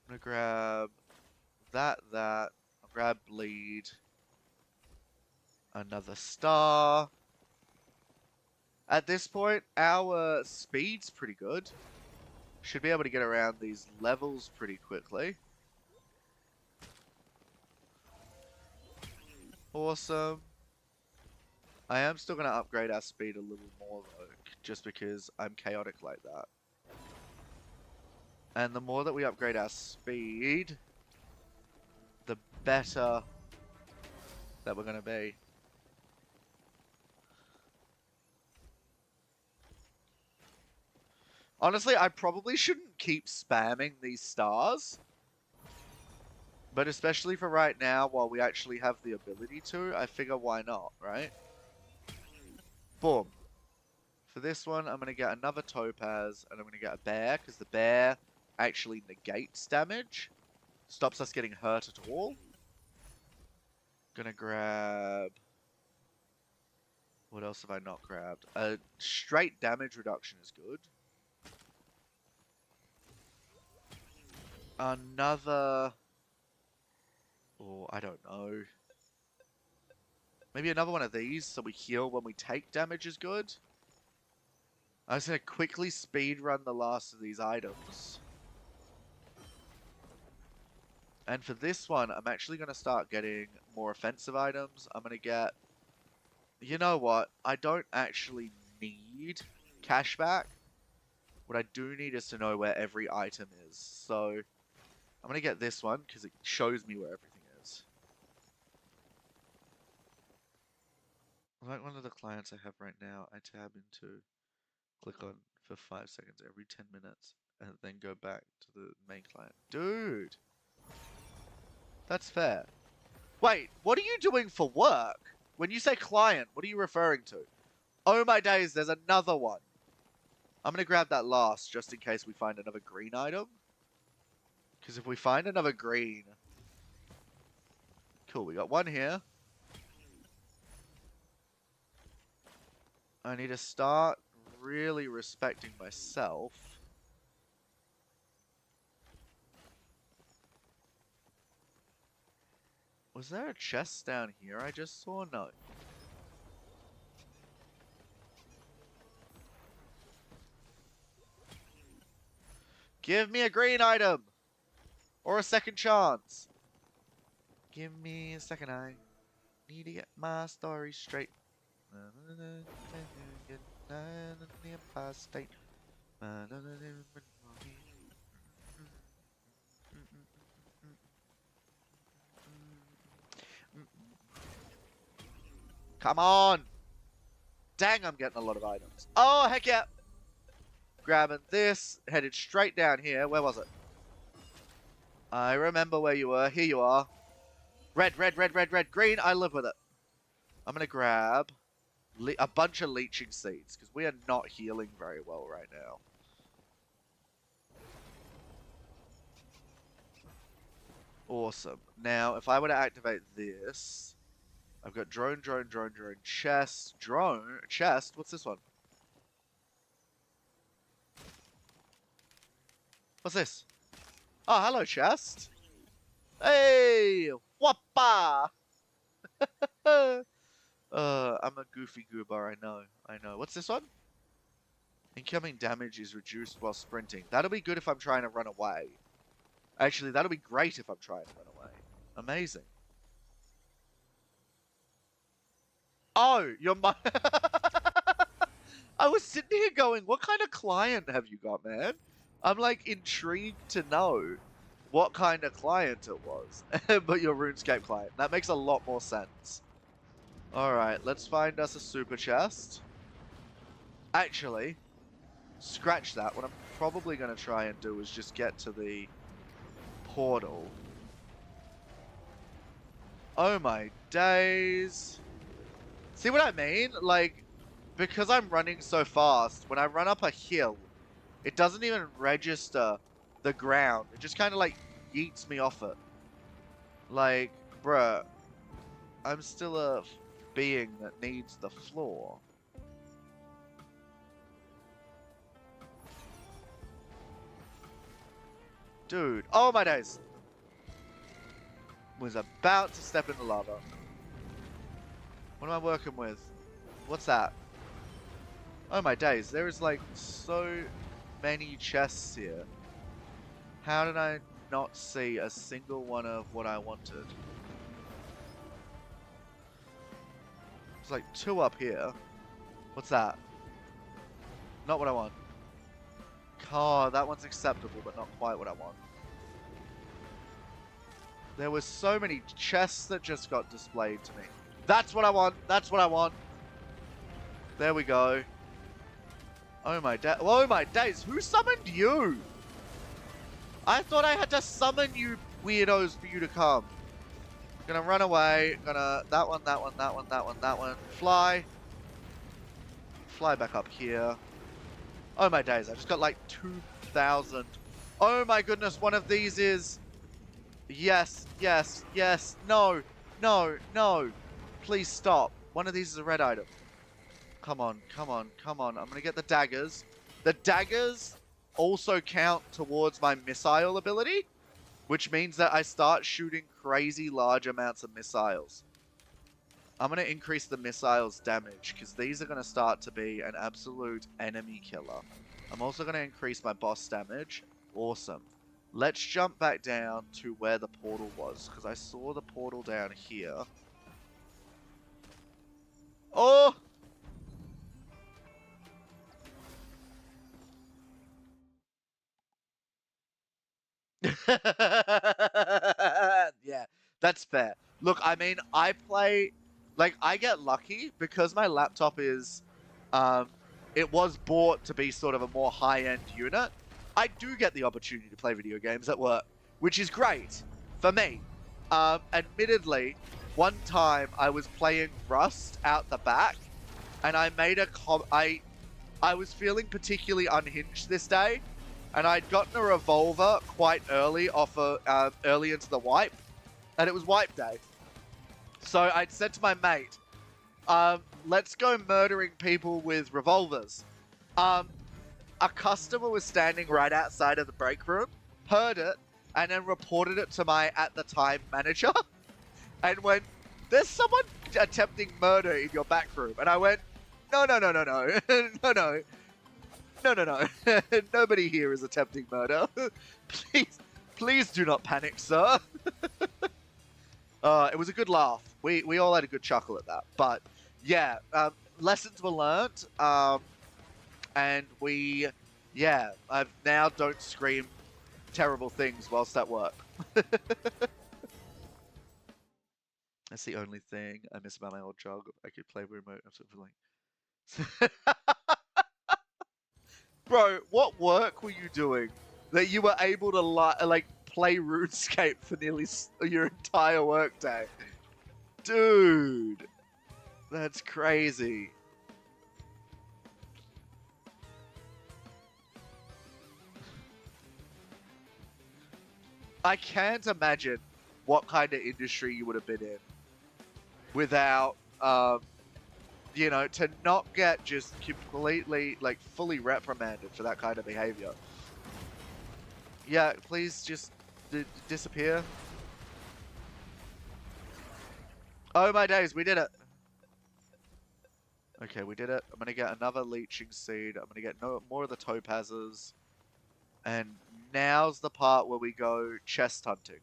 I'm gonna grab that. I'll grab bleed. Another star. At this point, our speed's pretty good. Should be able to get around these levels pretty quickly. Awesome. I am still going to upgrade our speed a little more though, just because I'm chaotic like that. And the more that we upgrade our speed, the better that we're going to be. Honestly, I probably shouldn't keep spamming these stars. But especially for right now, while we actually have the ability to, I figure why not, right? Boom. For this one, I'm going to get another topaz, and I'm going to get a bear, because the bear actually negates damage. Stops us getting hurt at all. Gonna grab... What else have I not grabbed? Straight damage reduction is good. Another... Oh, I don't know. Maybe another one of these, so we heal when we take damage is good. I was going to quickly speedrun the last of these items. And for this one, I'm actually going to start getting more offensive items. I'm going to get... You know what? I don't actually need cashback. What I do need is to know where every item is. So, I'm going to get this one, because it shows me where everything is. Like one of the clients I have right now, I tab into, click on for 5 seconds every 10 minutes, and then go back to the main client. Dude! That's fair. Wait, what are you doing for work? When you say client, what are you referring to? Oh my days, there's another one. I'm going to grab that last, just in case we find another green item. Because if we find another green... Cool, we got one here. I need to start really respecting myself. Was there a chest down here I just saw? No. Give me a green item! Or a second chance. Give me a second eye. Need to get my story straight. Empire State. Come on! Dang, I'm getting a lot of items. Oh, heck yeah! Grabbing this, headed straight down here. Where was it? I remember where you were. Here you are. Red, red, red, red, red, green. I live with it. I'm going to grab a bunch of leeching seeds, because we are not healing very well right now. Awesome. Now, if I were to activate this, I've got drone, drone, drone, drone, chest, drone, chest. What's this one? What's this? Oh, hello, chest. Hey, whoppa! I'm a goofy goober, I know. What's this one? Incoming damage is reduced while sprinting. That'll be good if I'm trying to run away. Actually, that'll be great if I'm trying to run away. Amazing. Oh, you're my... I was sitting here going, what kind of client have you got, man? I'm, like, intrigued to know what kind of client it was. But your RuneScape client. That makes a lot more sense. Alright, let's find us a super chest. Actually, scratch that. What I'm probably going to try and do is just get to the portal. Oh my days. See what I mean? Like, because I'm running so fast, when I run up a hill, it doesn't even register the ground. It just kind of like yeets me off it. Like, bruh, I'm still a being that needs the floor. Dude, oh my days. Was about to step in the lava. What am I working with? What's that? Oh my days, there is like so many chests here. How did I not see a single one of what I wanted? There's like 2 up here. What's that? Not what I want. Oh, that one's acceptable, but not quite what I want. There were so many chests that just got displayed to me. That's what I want. That's what I want. There we go. Oh my days. Who summoned you? I thought I had to summon you weirdos for you to come. Gonna run away. Gonna that one. Fly. Fly back up here. Oh my days. I just got like 2,000. Oh my goodness. One of these is... Yes. No. Please stop. One of these is a red item. Come on. I'm gonna get the daggers. The daggers also count towards my missile ability, which means that I start shooting crazy large amounts of missiles. I'm gonna increase the missiles damage, because these are gonna start to be an absolute enemy killer. I'm also gonna increase my boss damage. Awesome. Let's jump back down to where the portal was, because I saw the portal down here. Oh! Yeah, that's fair. Look, I mean, I play... Like, I get lucky because my laptop is... it was bought to be sort of a more high-end unit. I do get the opportunity to play video games at work, which is great for me. Admittedly, one time I was playing Rust out the back, and I made a I was feeling particularly unhinged this day, and I'd gotten a revolver quite early early into the wipe, and it was wipe day. So I'd said to my mate, let's go murdering people with revolvers. A customer was standing right outside of the break room, heard it, and then reported it to my, at the time, manager, and went, there's someone attempting murder in your back room. And I went, no. Nobody here is attempting murder. Please do not panic, sir. It was a good laugh. We all had a good chuckle at that. But yeah, lessons were learnt. And I now don't scream terrible things whilst at work. That's the only thing I miss about my old job. I could play remote and sort of like... Bro, what work were you doing that you were able to like play RuneScape for nearly your entire workday? Dude, that's crazy. I can't imagine what kind of industry you would have been in without, you know, to not get just completely, like, fully reprimanded for that kind of behavior. Yeah, please just disappear. Oh my days, we did it. Okay, we did it. I'm gonna get another leeching seed. I'm gonna get more of the topazes. And now's the part where we go chest hunting.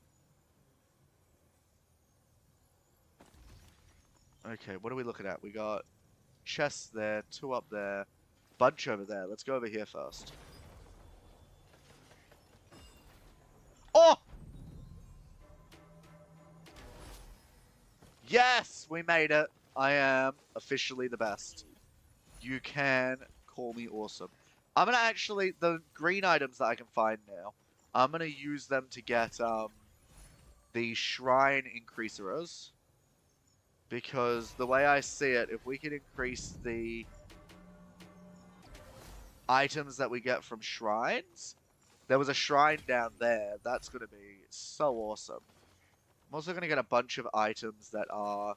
Okay, what are we looking at? We got chests there, 2 up there, bunch over there. Let's go over here first. Oh! Yes! We made it. I am officially the best. You can call me awesome. I'm gonna actually, the green items that I can find now, I'm gonna use them to get the shrine increasers. Because the way I see it, if we could increase the items that we get from shrines, there was a shrine down there. That's gonna be so awesome. I'm also gonna get a bunch of items that are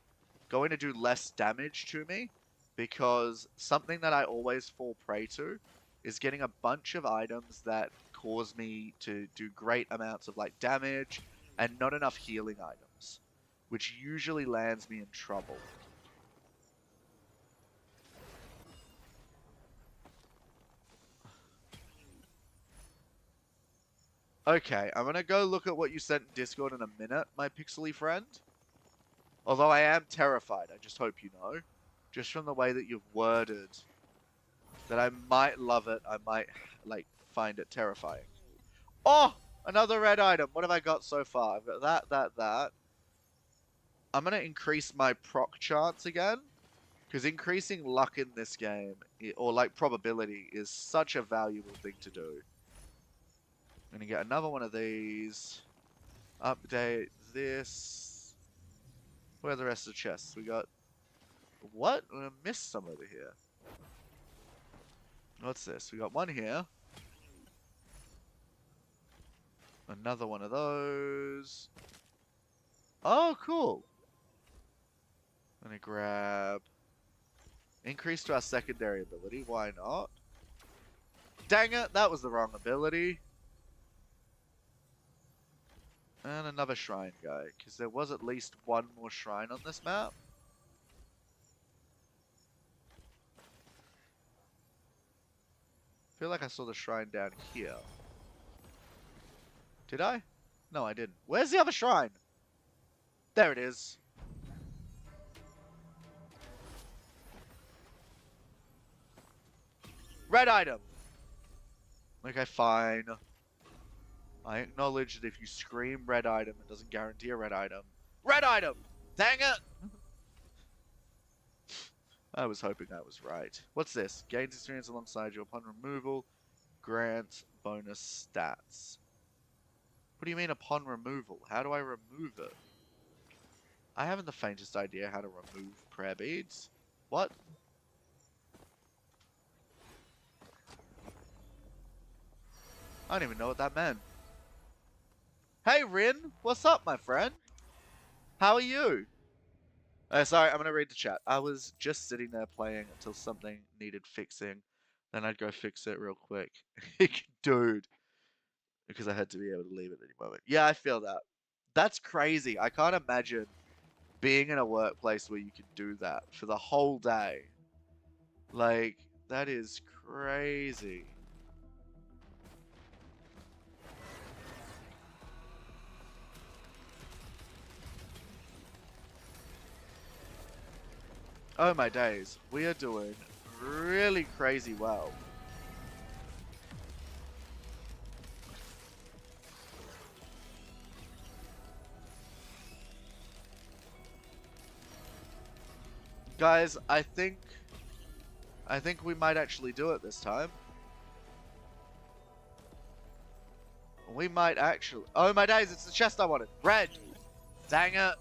going to do less damage to me, because something that I always fall prey to is getting a bunch of items that cause me to do great amounts of like damage and not enough healing items, which usually lands me in trouble. Okay, I'm gonna go look at what you sent in Discord in a minute, my pixely friend. Although I am terrified, I just hope you know. Just from the way that you've worded that I might love it, I might, like, find it terrifying. Oh! Another red item. What have I got so far? I've got that. I'm going to increase my proc chance again. Because increasing luck in this game, or like probability, is such a valuable thing to do. I'm going to get another one of these. Update this. Where are the rest of the chests? We got... What? I missed some over here. What's this? We got one here. Another one of those. Oh, cool. I'm going to grab... Increase to our secondary ability. Why not? Dang it, that was the wrong ability. And another shrine guy, because there was at least one more shrine on this map. I feel like I saw the shrine down here. Did I? No, I didn't. Where's the other shrine? There it is. Red item. Okay, fine. I acknowledge that if you scream red item, it doesn't guarantee a red item. Red item! Dang it! I was hoping I was right. What's this? Gains experience alongside you upon removal. Grant bonus stats. What do you mean upon removal? How do I remove it? I haven't the faintest idea how to remove prayer beads. What? I don't even know what that meant. Hey Rin, what's up my friend? How are you? Sorry, I'm going to read the chat. I was just sitting there playing until something needed fixing. Then I'd go fix it real quick. Dude. Because I had to be able to leave at any moment. Yeah, I feel that. That's crazy. I can't imagine being in a workplace where you can do that for the whole day. Like, that is crazy. Oh my days. We are doing really crazy well. Guys, I think we might actually do it this time. We might actually... Oh my days, it's the chest I wanted. Red! Dang it!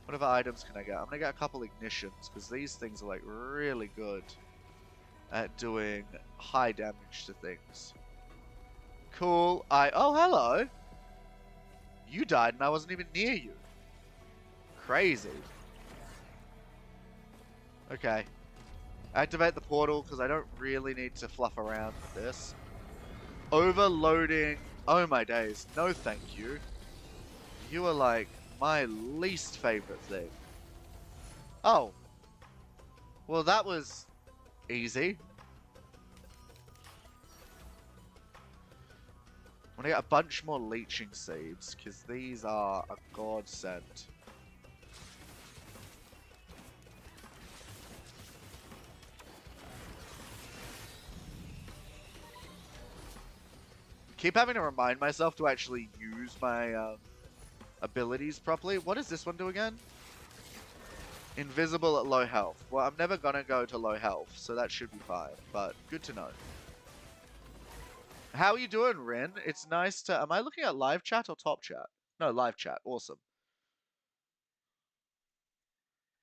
What other items can I get? I'm gonna get a couple ignitions, because these things are like really good at doing high damage to things. Cool. Oh, hello! You died and I wasn't even near you. Crazy. Okay. Activate the portal, because I don't really need to fluff around with this. Overloading. Oh my days. No thank you. You are like my least favorite thing. Oh. Well, that was easy. I'm gonna get a bunch more leeching seeds, because these are a godsend. Keep having to remind myself to actually use my abilities properly. What does this one do again? Invisible at low health. Well, I'm never gonna go to low health, so that should be fine, but good to know. How are you doing, Rin? It's nice to... Am I looking at live chat or top chat? No, live chat. Awesome.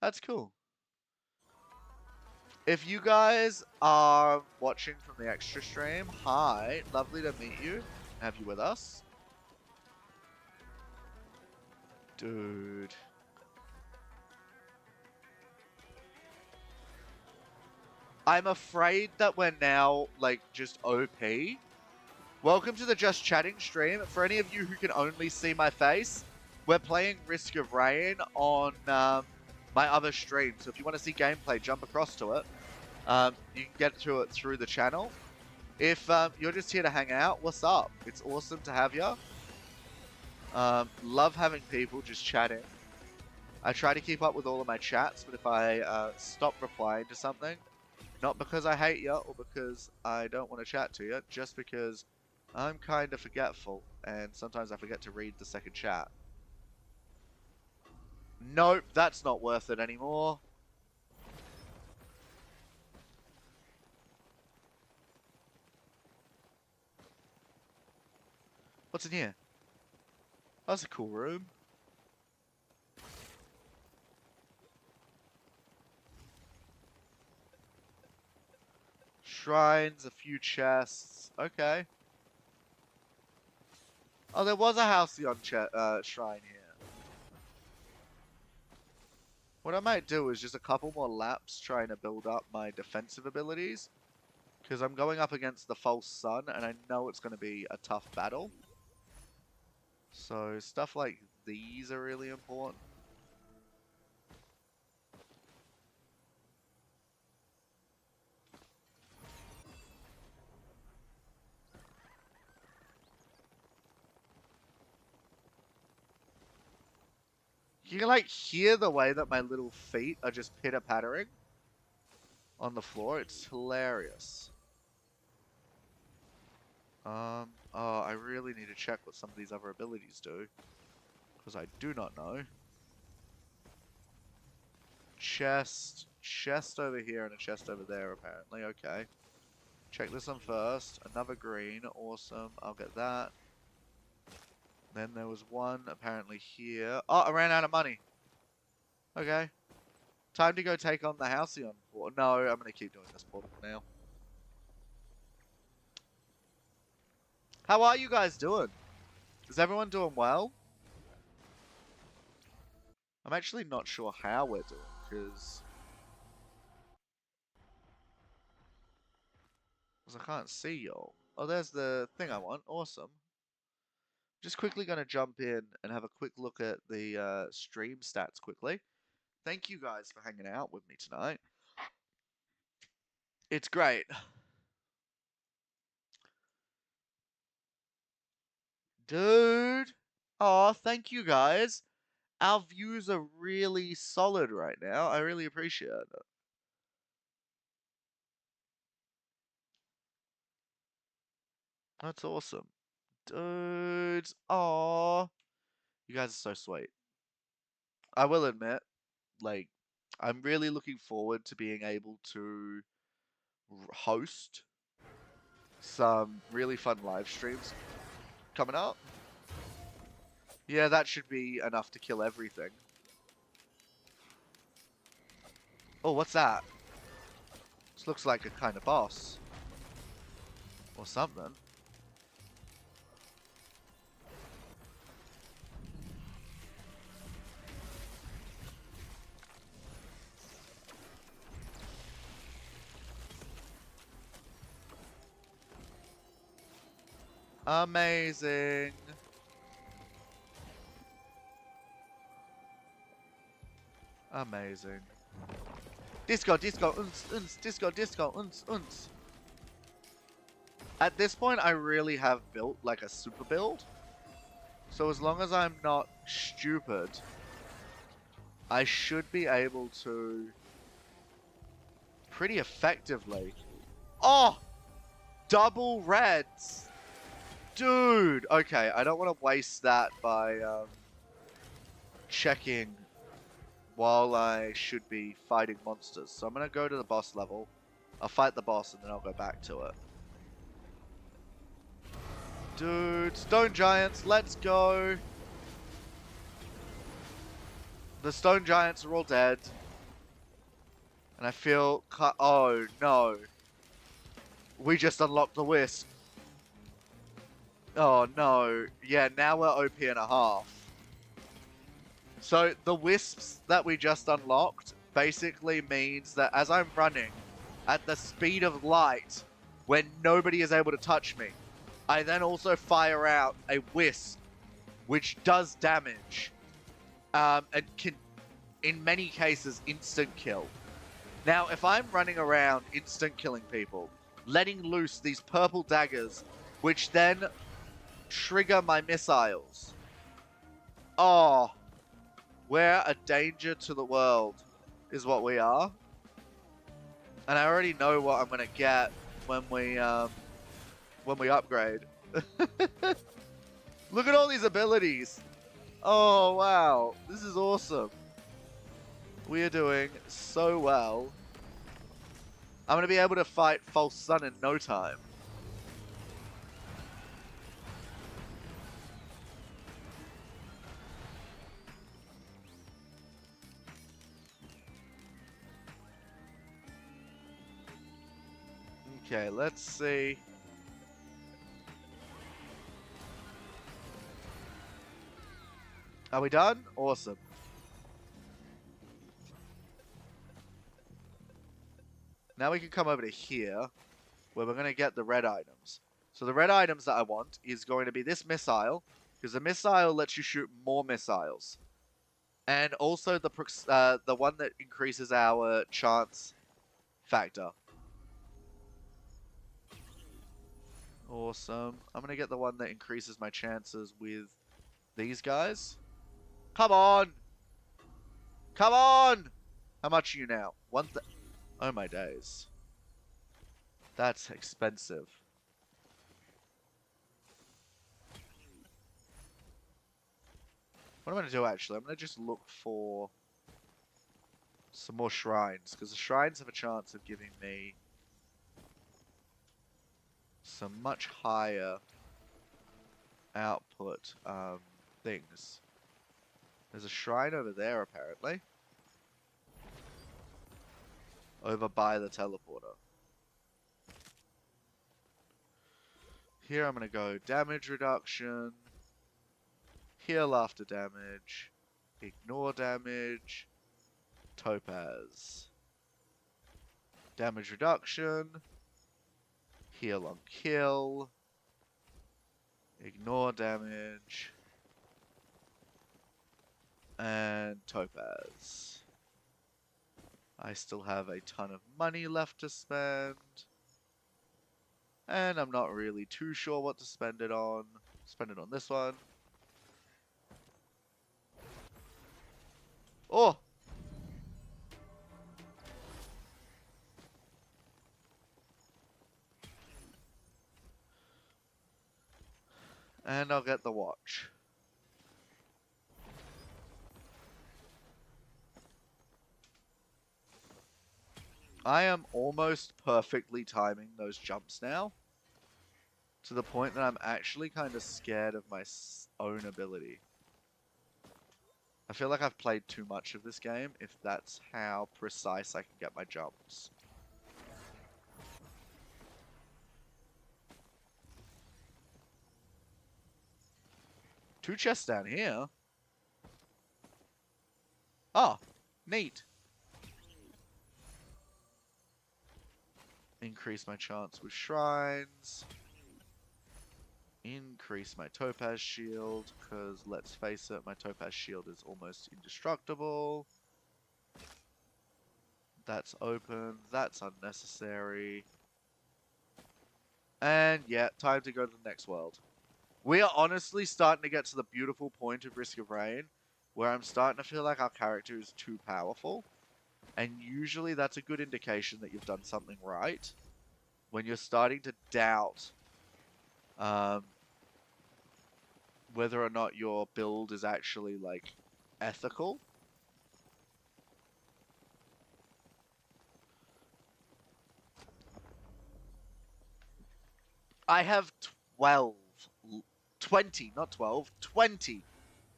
That's cool. If you guys are watching from the extra stream, hi. Lovely to meet you. Have you with us. Dude. I'm afraid that we're now, like, just OP. Welcome to the Just Chatting stream. For any of you who can only see my face, we're playing Risk of Rain on my other stream. So if you want to see gameplay, jump across to it. You can get to it through the channel. If you're just here to hang out, what's up? It's awesome to have you. Love having people just chatting. I try to keep up with all of my chats, but if I stop replying to something, not because I hate you or because I don't want to chat to you, just because I'm kind of forgetful, and sometimes I forget to read the second chat. Nope, that's not worth it anymore. What's in here? That's a cool room. Shrines, a few chests. Okay. Oh, there was a Halcyon shrine here. What I might do is just a couple more laps trying to build up my defensive abilities. Because I'm going up against the false sun, and I know it's going to be a tough battle. So stuff like these are really important. You can like hear the way that my little feet are just pitter-pattering on the floor. It's hilarious. Oh, I really need to check what some of these other abilities do. Because I do not know. Chest over here and a chest over there apparently. Okay. Check this one first. Another green. Awesome. I'll get that. Then there was one apparently here. Oh, I ran out of money. Okay. Time to go take on the Halcyon portal. No, I'm going to keep doing this portal for now. How are you guys doing? Is everyone doing well? I'm actually not sure how we're doing, because I can't see y'all. Oh, there's the thing I want. Awesome. Just quickly going to jump in and have a quick look at the stream stats quickly. Thank you guys for hanging out with me tonight. It's great. Dude. Oh, thank you guys. Our views are really solid right now. I really appreciate it. That's awesome. Dudes. Aw. You guys are so sweet. I will admit, like, I'm really looking forward to being able to host some really fun live streams coming up. Yeah, that should be enough to kill everything. Oh, what's that? This looks like a kind of boss. Or something. Amazing. Amazing. Disco, disco, disco, disco, At this point, I really have built like a super build. So as long as I'm not stupid, I should be able to pretty effectively. Oh! Double reds! Dude! Okay, I don't want to waste that by checking while I should be fighting monsters. So I'm going to go to the boss level. I'll fight the boss and then I'll go back to it. Dude, stone giants, let's go. The stone giants are all dead. And I feel... Oh, no. We just unlocked the wisp. Oh, no. Yeah, now we're OP and a half. So, the wisps that we just unlocked basically means that as I'm running at the speed of light, when nobody is able to touch me, I then also fire out a wisp, which does damage, and can, in many cases, instant kill. Now, if I'm running around instant killing people, letting loose these purple daggers, which then trigger my missiles. Oh, we're a danger to the world, is what we are. And I already know what I'm gonna get when we upgrade. Look at all these abilities. Oh, wow. This is awesome. We are doing so well. I'm going to be able to fight False Sun in no time. Okay, let's see. Are we done? Awesome. Now we can come over to here, where we're going to get the red items. So the red items that I want is going to be this missile, because the missile lets you shoot more missiles. And also the one that increases our chance factor. Awesome. I'm going to get the one that increases my chances with these guys. Come on! Come on! How much are you now? Oh my days. That's expensive. What I'm going to do actually, I'm going to just look for some more shrines, because the shrines have a chance of giving me some much higher output things. There's a shrine over there, apparently. Over by the teleporter. Here I'm going to go damage reduction, heal after damage, ignore damage, topaz. Damage reduction, heal on kill, ignore damage, and topaz. I still have a ton of money left to spend. And I'm not really too sure what to spend it on. Spend it on this one. Oh! And I'll get the watch. I am almost perfectly timing those jumps now. To the point that I'm actually kind of scared of my own ability. I feel like I've played too much of this game if that's how precise I can get my jumps. Two chests down here. Oh, neat. Increase my chance with shrines. Increase my topaz shield, because let's face it, my topaz shield is almost indestructible. That's open. That's unnecessary. And yeah, time to go to the next world. We are honestly starting to get to the beautiful point of Risk of Rain, where I'm starting to feel like our character is too powerful. And usually that's a good indication that you've done something right. When you're starting to doubt whether or not your build is actually, like, ethical. I have 20, not 12, 20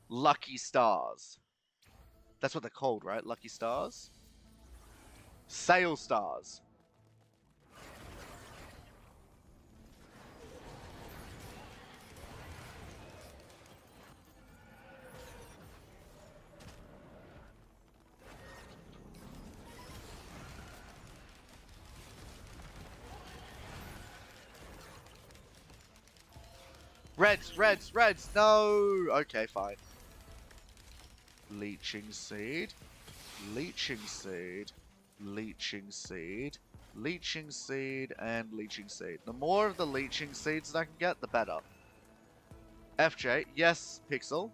lucky stars. That's what they're called, right? Lucky stars? Sail stars. Reds, reds, reds. No. Okay, fine. Leeching seed. Leeching seed. Leeching seed. Leeching seed and leeching seed. The more of the leeching seeds that I can get, the better. FJ, yes, Pixel.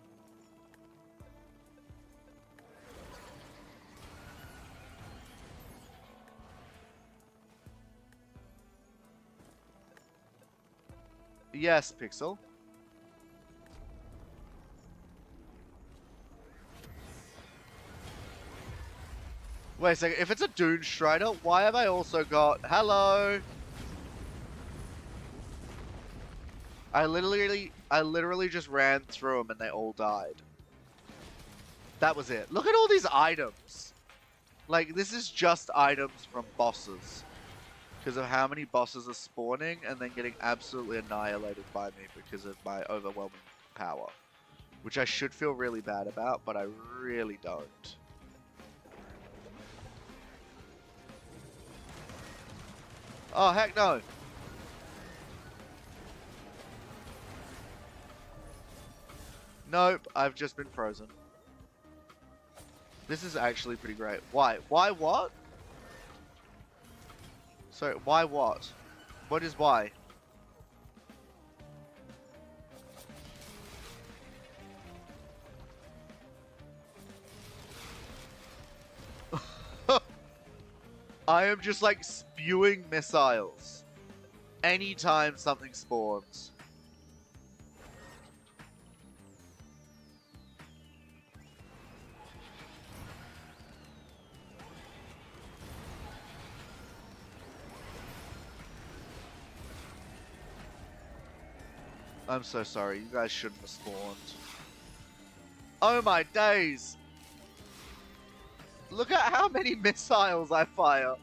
Yes, Pixel. Wait a second. If it's a Dune Strider, why have I also got... Hello! I literally just ran through them and they all died. That was it. Look at all these items. Like, this is just items from bosses. Because of how many bosses are spawning and then getting absolutely annihilated by me because of my overwhelming power. Which I should feel really bad about, but I really don't. Oh, heck no. Nope, I've just been frozen. This is actually pretty great. Why? Why what? Sorry, why what? What is why? I am just like spewing missiles anytime something spawns. I'm so sorry, you guys shouldn't have spawned. Oh my days! Look at how many missiles I fire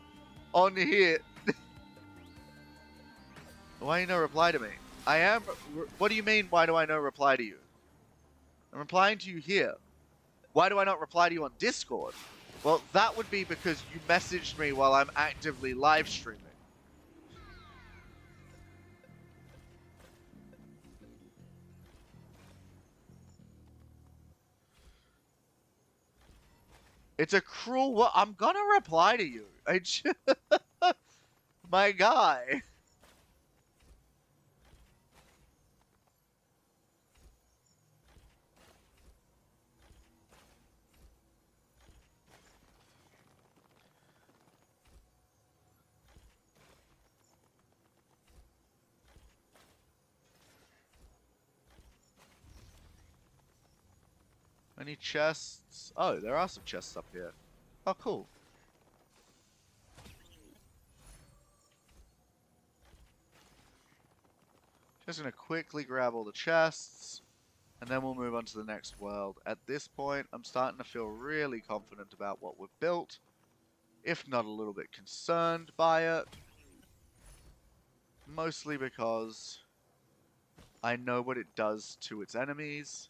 on here. Why you no reply to me? I am... What do you mean, why do I no reply to you? I'm replying to you here. Why do I not reply to you on Discord? Well, that would be because you messaged me while I'm actively live streaming. It's a cruel... Well, I'm gonna reply to you. My guy. Any chests? Oh, there are some chests up here. Oh, cool. Just gonna quickly grab all the chests, and then we'll move on to the next world. At this point, I'm starting to feel really confident about what we've built, if not a little bit concerned by it. Mostly because I know what it does to its enemies,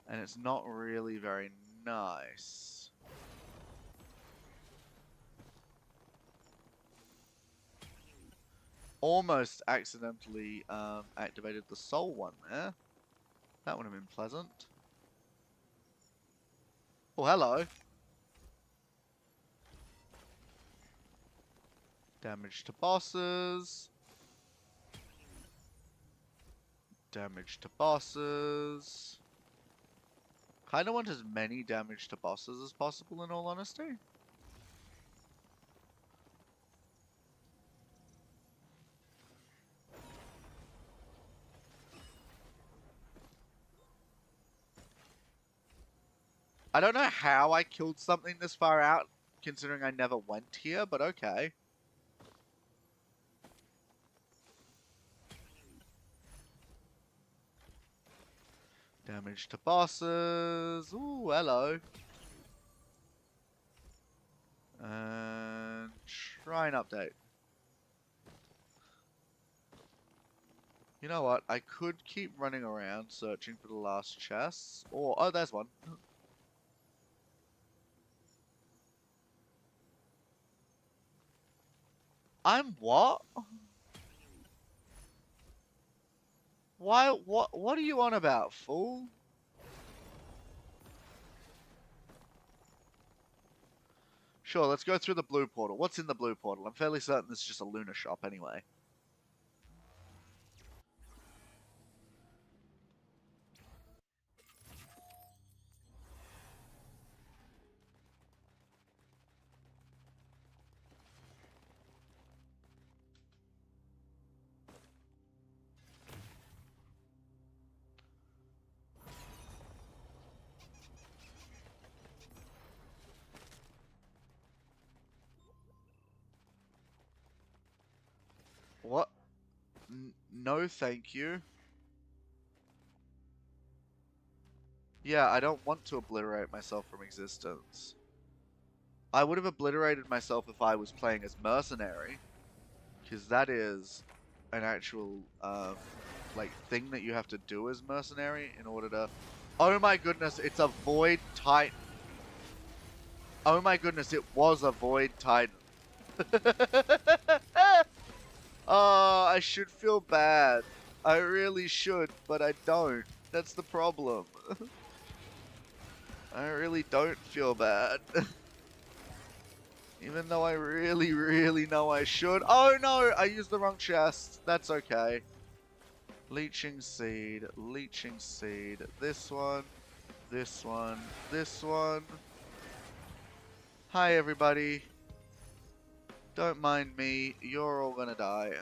and it's not really very nice. Almost accidentally activated the soul one there. That would have been pleasant. Oh, hello. Damage to bosses. Damage to bosses. Kind of want as many damage to bosses as possible, in all honesty. I don't know how I killed something this far out, considering I never went here, but okay. Damage to bosses. Ooh, hello. And shrine update. You know what? I could keep running around searching for the last chests. Or, oh, there's one. I'm what? Why? What are you on about, fool? Sure, let's go through the blue portal. What's in the blue portal? I'm fairly certain this is just a lunar shop anyway. What? No, thank you. Yeah, I don't want to obliterate myself from existence. I would have obliterated myself if I was playing as mercenary, because that is an actual like thing that you have to do as mercenary in order to. Oh my goodness, it's a void titan. Oh my goodness, it was a void titan. Oh, I should feel bad. I really should, but I don't. That's the problem. I really don't feel bad. Even though I really, really know I should. Oh no, I used the wrong chest. That's okay. Leeching seed, leeching seed. This one, this one, this one. Hi everybody. Don't mind me, you're all gonna die.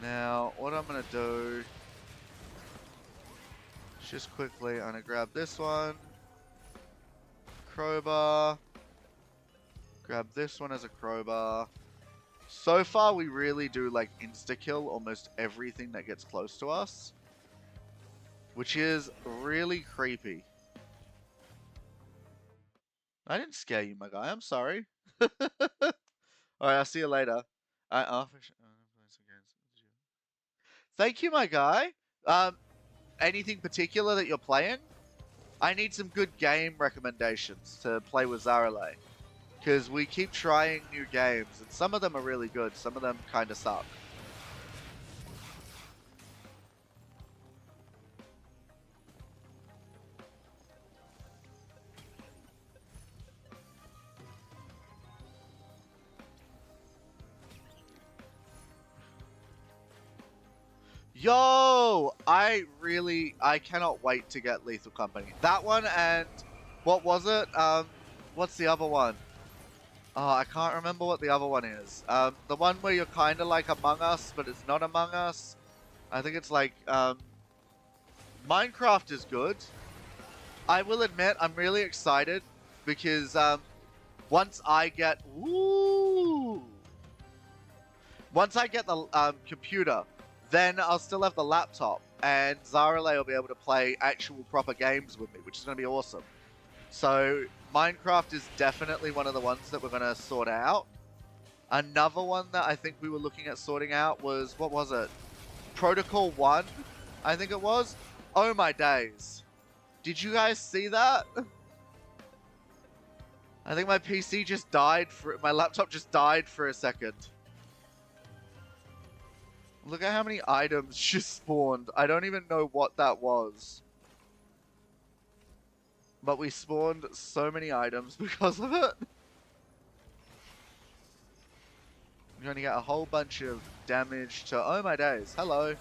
Now, what I'm gonna do is just quickly, I'm gonna grab this one. Crowbar. Grab this one as a crowbar. So far, we really do like insta-kill almost everything that gets close to us. Which is really creepy. I didn't scare you, my guy. I'm sorry. Alright, I'll see you later. I offer... Thank you, my guy. Anything particular that you're playing? I need some good game recommendations to play with Zarale. Because we keep trying new games, and some of them are really good, some of them kind of suck. Yo! I cannot wait to get Lethal Company. That one and, what was it? What's the other one? Oh, I can't remember what the other one is. The one where you're kind of like Among Us, but it's not Among Us. I think it's like, Minecraft is good. I will admit, I'm really excited because, once I get... Woo! Once I get the computer, then I'll still have the laptop, and Zarale will be able to play actual proper games with me, which is going to be awesome. So Minecraft is definitely one of the ones that we're going to sort out. Another one that I think we were looking at sorting out was, what was it? Protocol 1, I think it was. Oh my days. Did you guys see that? I think my PC just died my laptop just died for a second. Look at how many items just spawned. I don't even know what that was. But we spawned so many items because of it. You're going to get a whole bunch of damage to... Oh my days. Hello.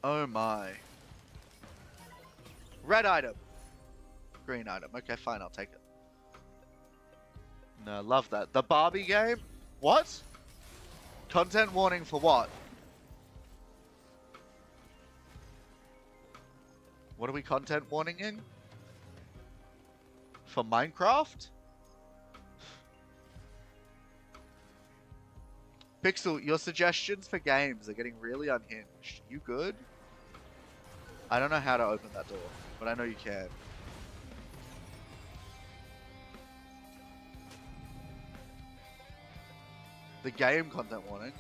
Oh my. Red item. Green item. Okay, fine. I'll take it. No, love that. The Barbie game? What? Content warning for what? What are we content warning-ing? For Minecraft? Pixel, your suggestions for games are getting really unhinged. You good? I don't know how to open that door, but I know you can. The game content warning.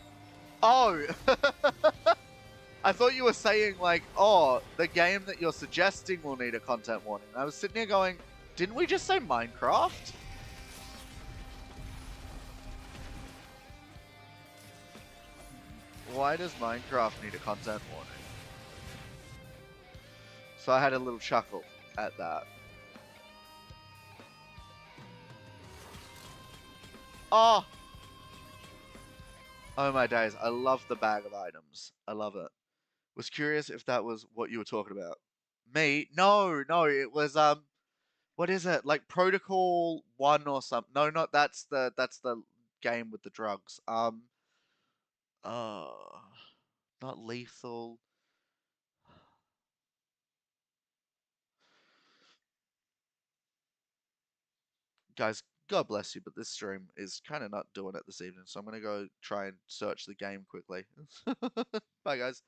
Oh! I thought you were saying like, oh, the game that you're suggesting will need a content warning. I was sitting here going, didn't we just say Minecraft? Why does Minecraft need a content warning? So I had a little chuckle at that. Oh! Oh my days, I love the bag of items. I love it. Was curious if that was what you were talking about. Me? No, no, it was what is it? Like Protocol 1 or something. No, not that's the game with the drugs. Uh not lethal. Guys, God bless you, but this stream is kind of not doing it this evening, so I'm gonna go try and search the game quickly. Bye, guys.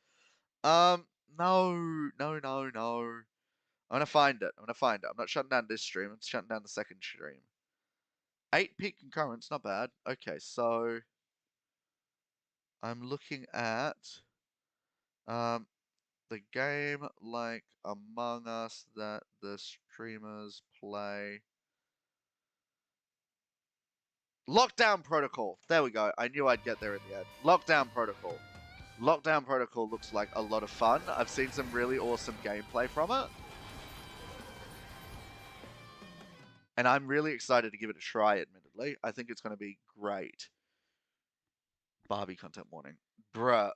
No, no, no, no. I'm gonna find it. I'm gonna find it. I'm not shutting down this stream. I'm shutting down the second stream. 8 peak concurrents, not bad. Okay, so I'm looking at um the game like Among Us that the streamers play. Lockdown Protocol. There we go. I knew I'd get there in the end. Lockdown Protocol. Lockdown Protocol looks like a lot of fun. I've seen some really awesome gameplay from it. And I'm really excited to give it a try, admittedly. I think it's going to be great. Barbie content warning. Bruh.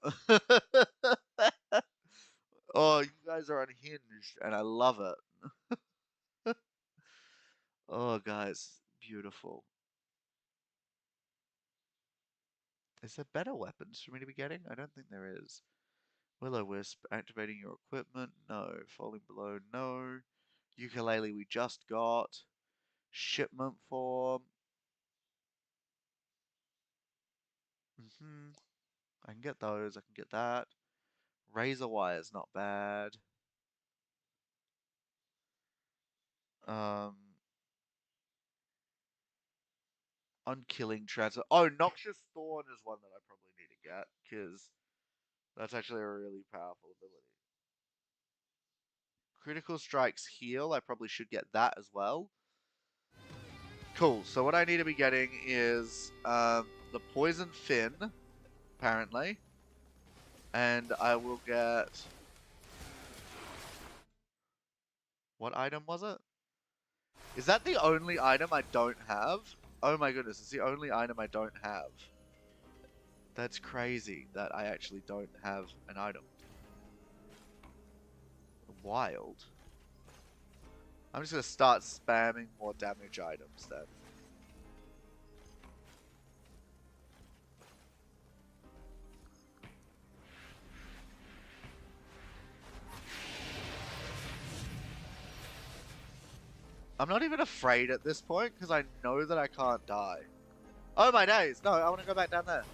Oh, you guys are unhinged, and I love it. Oh, guys. Beautiful. Is there better weapons for me to be getting? I don't think there is. Will-O-Wisp, activating your equipment? No. Falling below? No. Ukulele we just got. Shipment form. I can get those. I can get that. Razor wire's not bad. Um, unkilling transfer. Oh, Noxious Thorn is one that I probably need to get because that's actually a really powerful ability. Critical strikes heal. I probably should get that as well. Cool. So what I need to be getting is the poison fin, apparently, and I will get. What item was it? Is that the only item I don't have? Oh my goodness, it's the only item I don't have. That's crazy that I actually don't have an item. Wild. I'm just gonna start spamming more damage items then. I'm not even afraid at this point because I know that I can't die. Oh my days! No, I want to go back down there.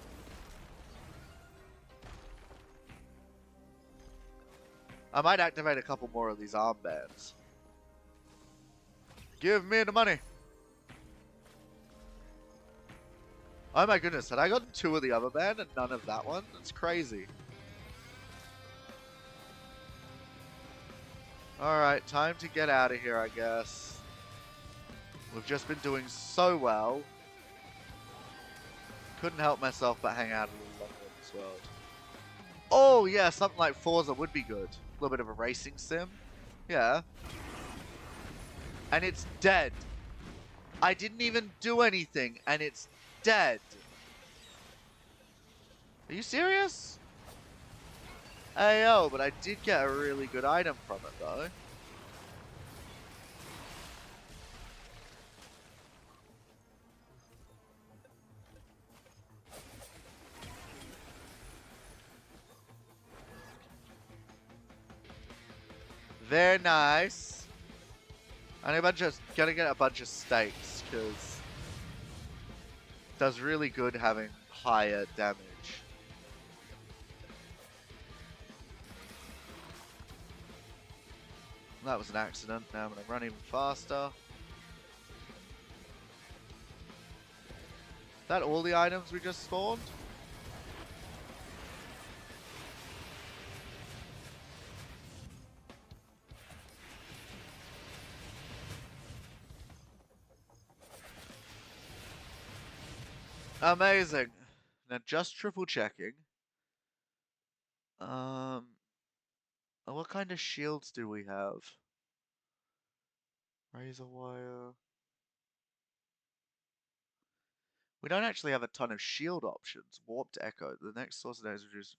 I might activate a couple more of these armbands. Give me the money. Oh my goodness, had I gotten 2 of the other band and none of that one? That's crazy. Alright, time to get out of here, I guess. We've just been doing so well. Couldn't help myself but hang out a little longer in this world. Oh yeah, something like Forza would be good. A little bit of a racing sim. Yeah. And it's dead. I didn't even do anything, and it's dead. Are you serious? Ayo, but I did get a really good item from it, though. Very nice. And gotta get a bunch of steaks, because it does really good having higher damage. That was an accident. Now I'm gonna run even faster. Is that all the items we just spawned? Amazing. Now just triple checking. What kind of shields do we have? Razor wire. We don't actually have a ton of shield options. Warped Echo. The next source of damage reduced.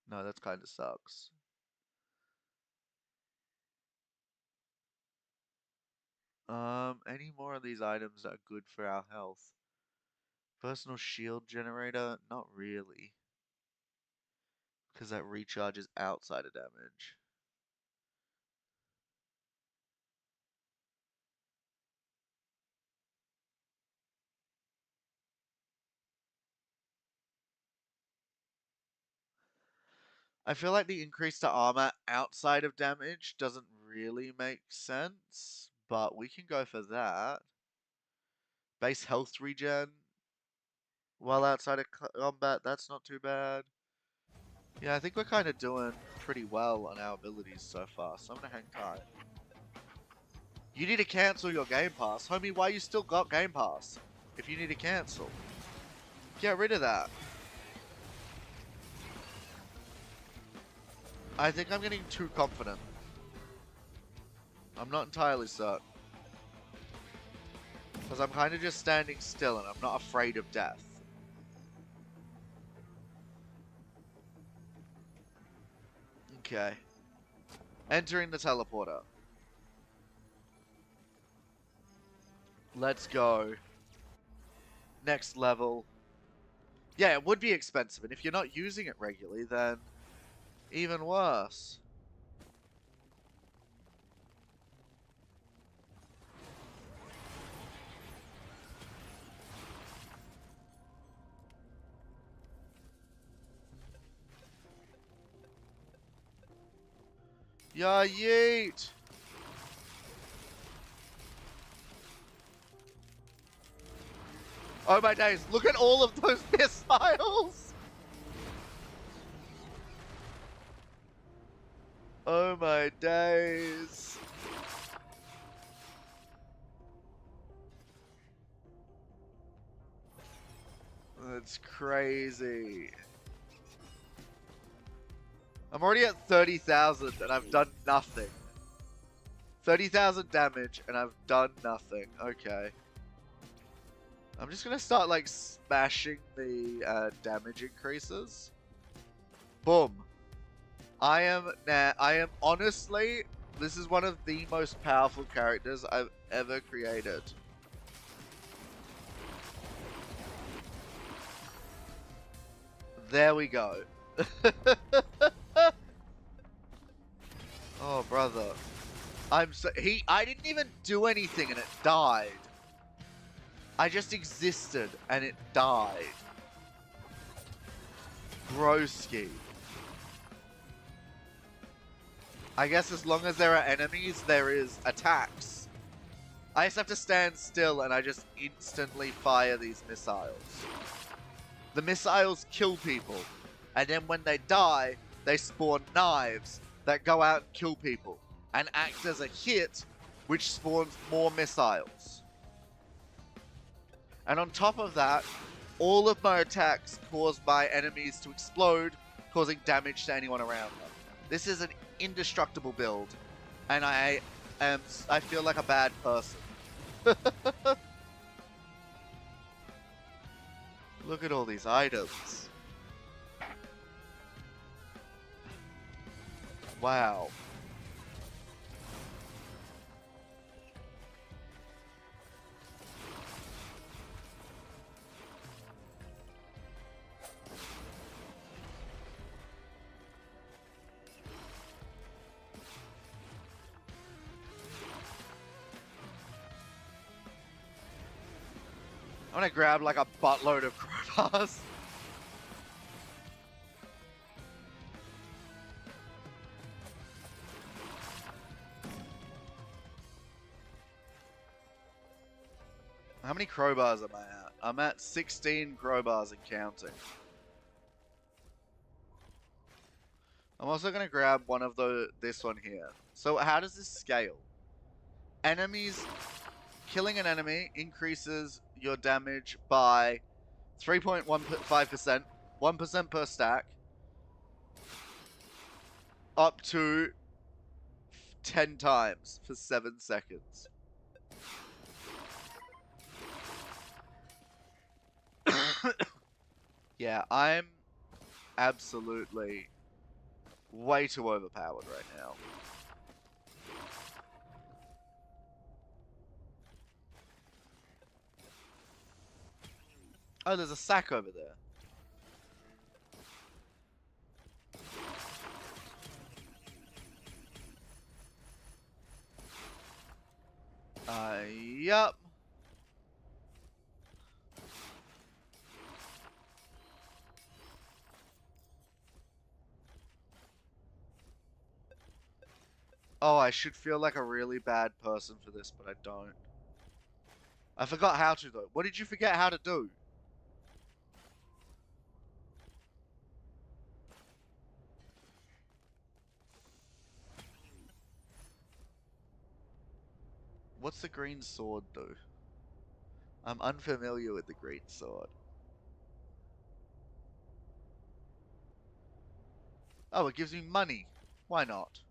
No, that kind of sucks. Any more of these items that are good for our health? Personal shield generator? Not really. Because that recharges outside of damage. I feel like the increase to armor outside of damage doesn't really make sense, but we can go for that. Base health regen while outside of combat, that's not too bad. Yeah, I think we're kind of doing pretty well on our abilities so far, so I'm gonna hang tight. You need to cancel your Game Pass. Homie, why you still got Game Pass? If you need to cancel. Get rid of that. I think I'm getting too confident. I'm not entirely certain. Because I'm kind of just standing still and I'm not afraid of death. Okay. Entering the teleporter. Let's go. Next level. Yeah, it would be expensive, and if you're not using it regularly, then even worse. Yeah, yeet! Oh my days, look at all of those missiles! Oh my days. That's crazy. I'm already at 30,000 and I've done nothing. 30,000 damage and I've done nothing. Okay. I'm just gonna start like smashing the damage increases. Boom. I am honestly, this is one of the most powerful characters I've ever created. There we go. Oh, brother. I didn't even do anything and it died. I just existed and it died. Broski. I guess as long as there are enemies, there is attacks. I just have to stand still and I just instantly fire these missiles. The missiles kill people. And then when they die, they spawn knives that go out and kill people. And act as a hit, which spawns more missiles. And on top of that, all of my attacks cause my enemies to explode, causing damage to anyone around them. This is an indestructible build, and I feel like a bad person. Look at all these items. Wow. I'm gonna grab like a buttload of crowbars. How many crowbars am I at? I'm at 16 crowbars and counting. I'm also gonna grab one of this one here. So how does this scale? Enemies, killing an enemy increases your damage by 3.15%, 1% per stack, up to 10 times for 7 seconds. Yeah, I'm absolutely way too overpowered right now. Oh, there's a sack over there. Oh, I should feel like a really bad person for this, but I don't. I forgot how to, though. What did you forget how to do? What's the green sword do? I'm unfamiliar with the green sword. Oh, it gives me money. Why not?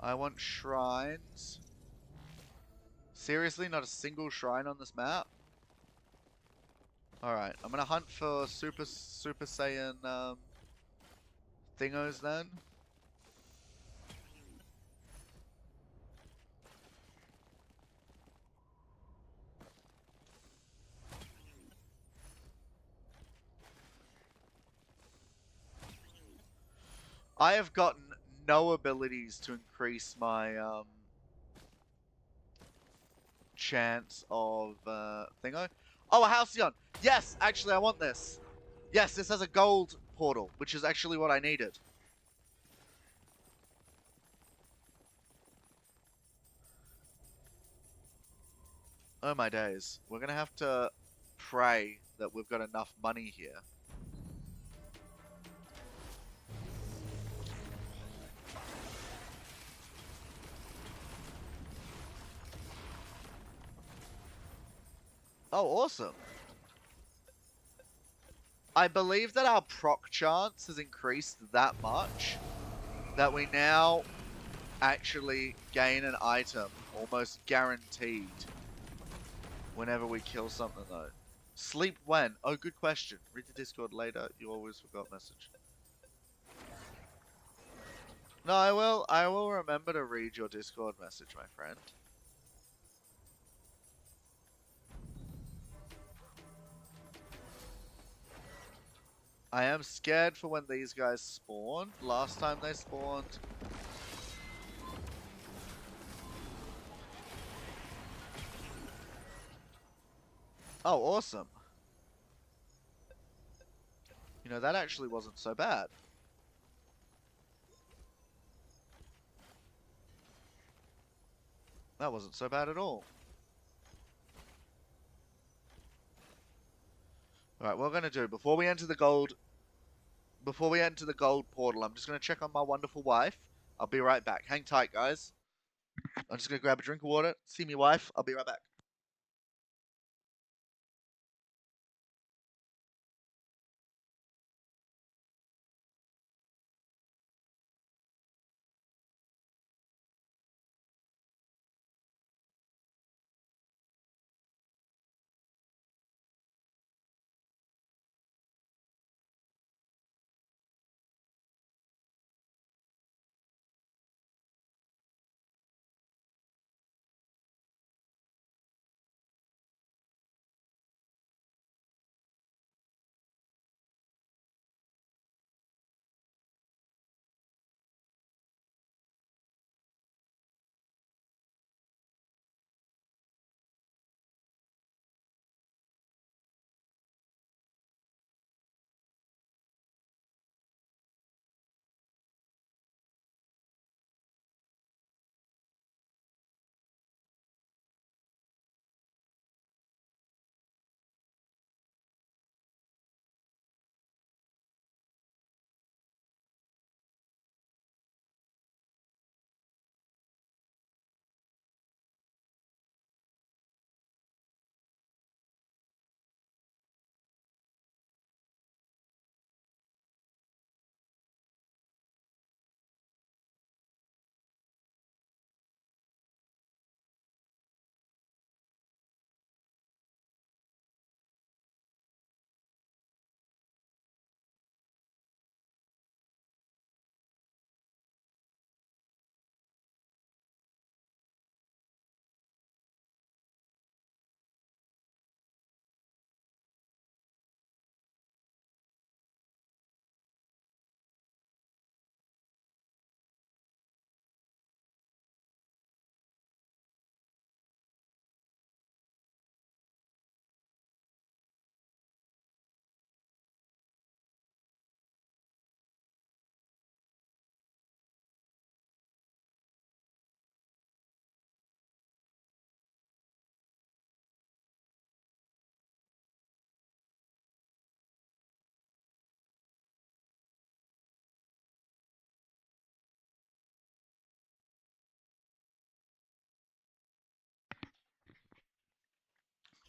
I want shrines. Seriously, not a single shrine on this map? Alright, I'm gonna hunt for Super Saiyan thingos then. I have gotten no abilities to increase my chance of thingo. Oh, a Halcyon! Yes, actually I want this. Yes, this has a gold portal, which is actually what I needed. Oh my days. We're gonna have to pray that we've got enough money here. Oh, awesome. I believe that our proc chance has increased that much that we now actually gain an item almost guaranteed whenever we kill something though. Sleep when? Oh, good question. Read the Discord later. You always forgot message. No, I will. I will remember to read your Discord message, my friend. I am scared for when these guys spawn. Last time they spawned. Oh, awesome. You know, that actually wasn't so bad. That wasn't so bad at all. Alright, what we're gonna do, before we enter the gold portal, I'm just gonna check on my wonderful wife. I'll be right back. Hang tight, guys. I'm just gonna grab a drink of water, see me wife, I'll be right back.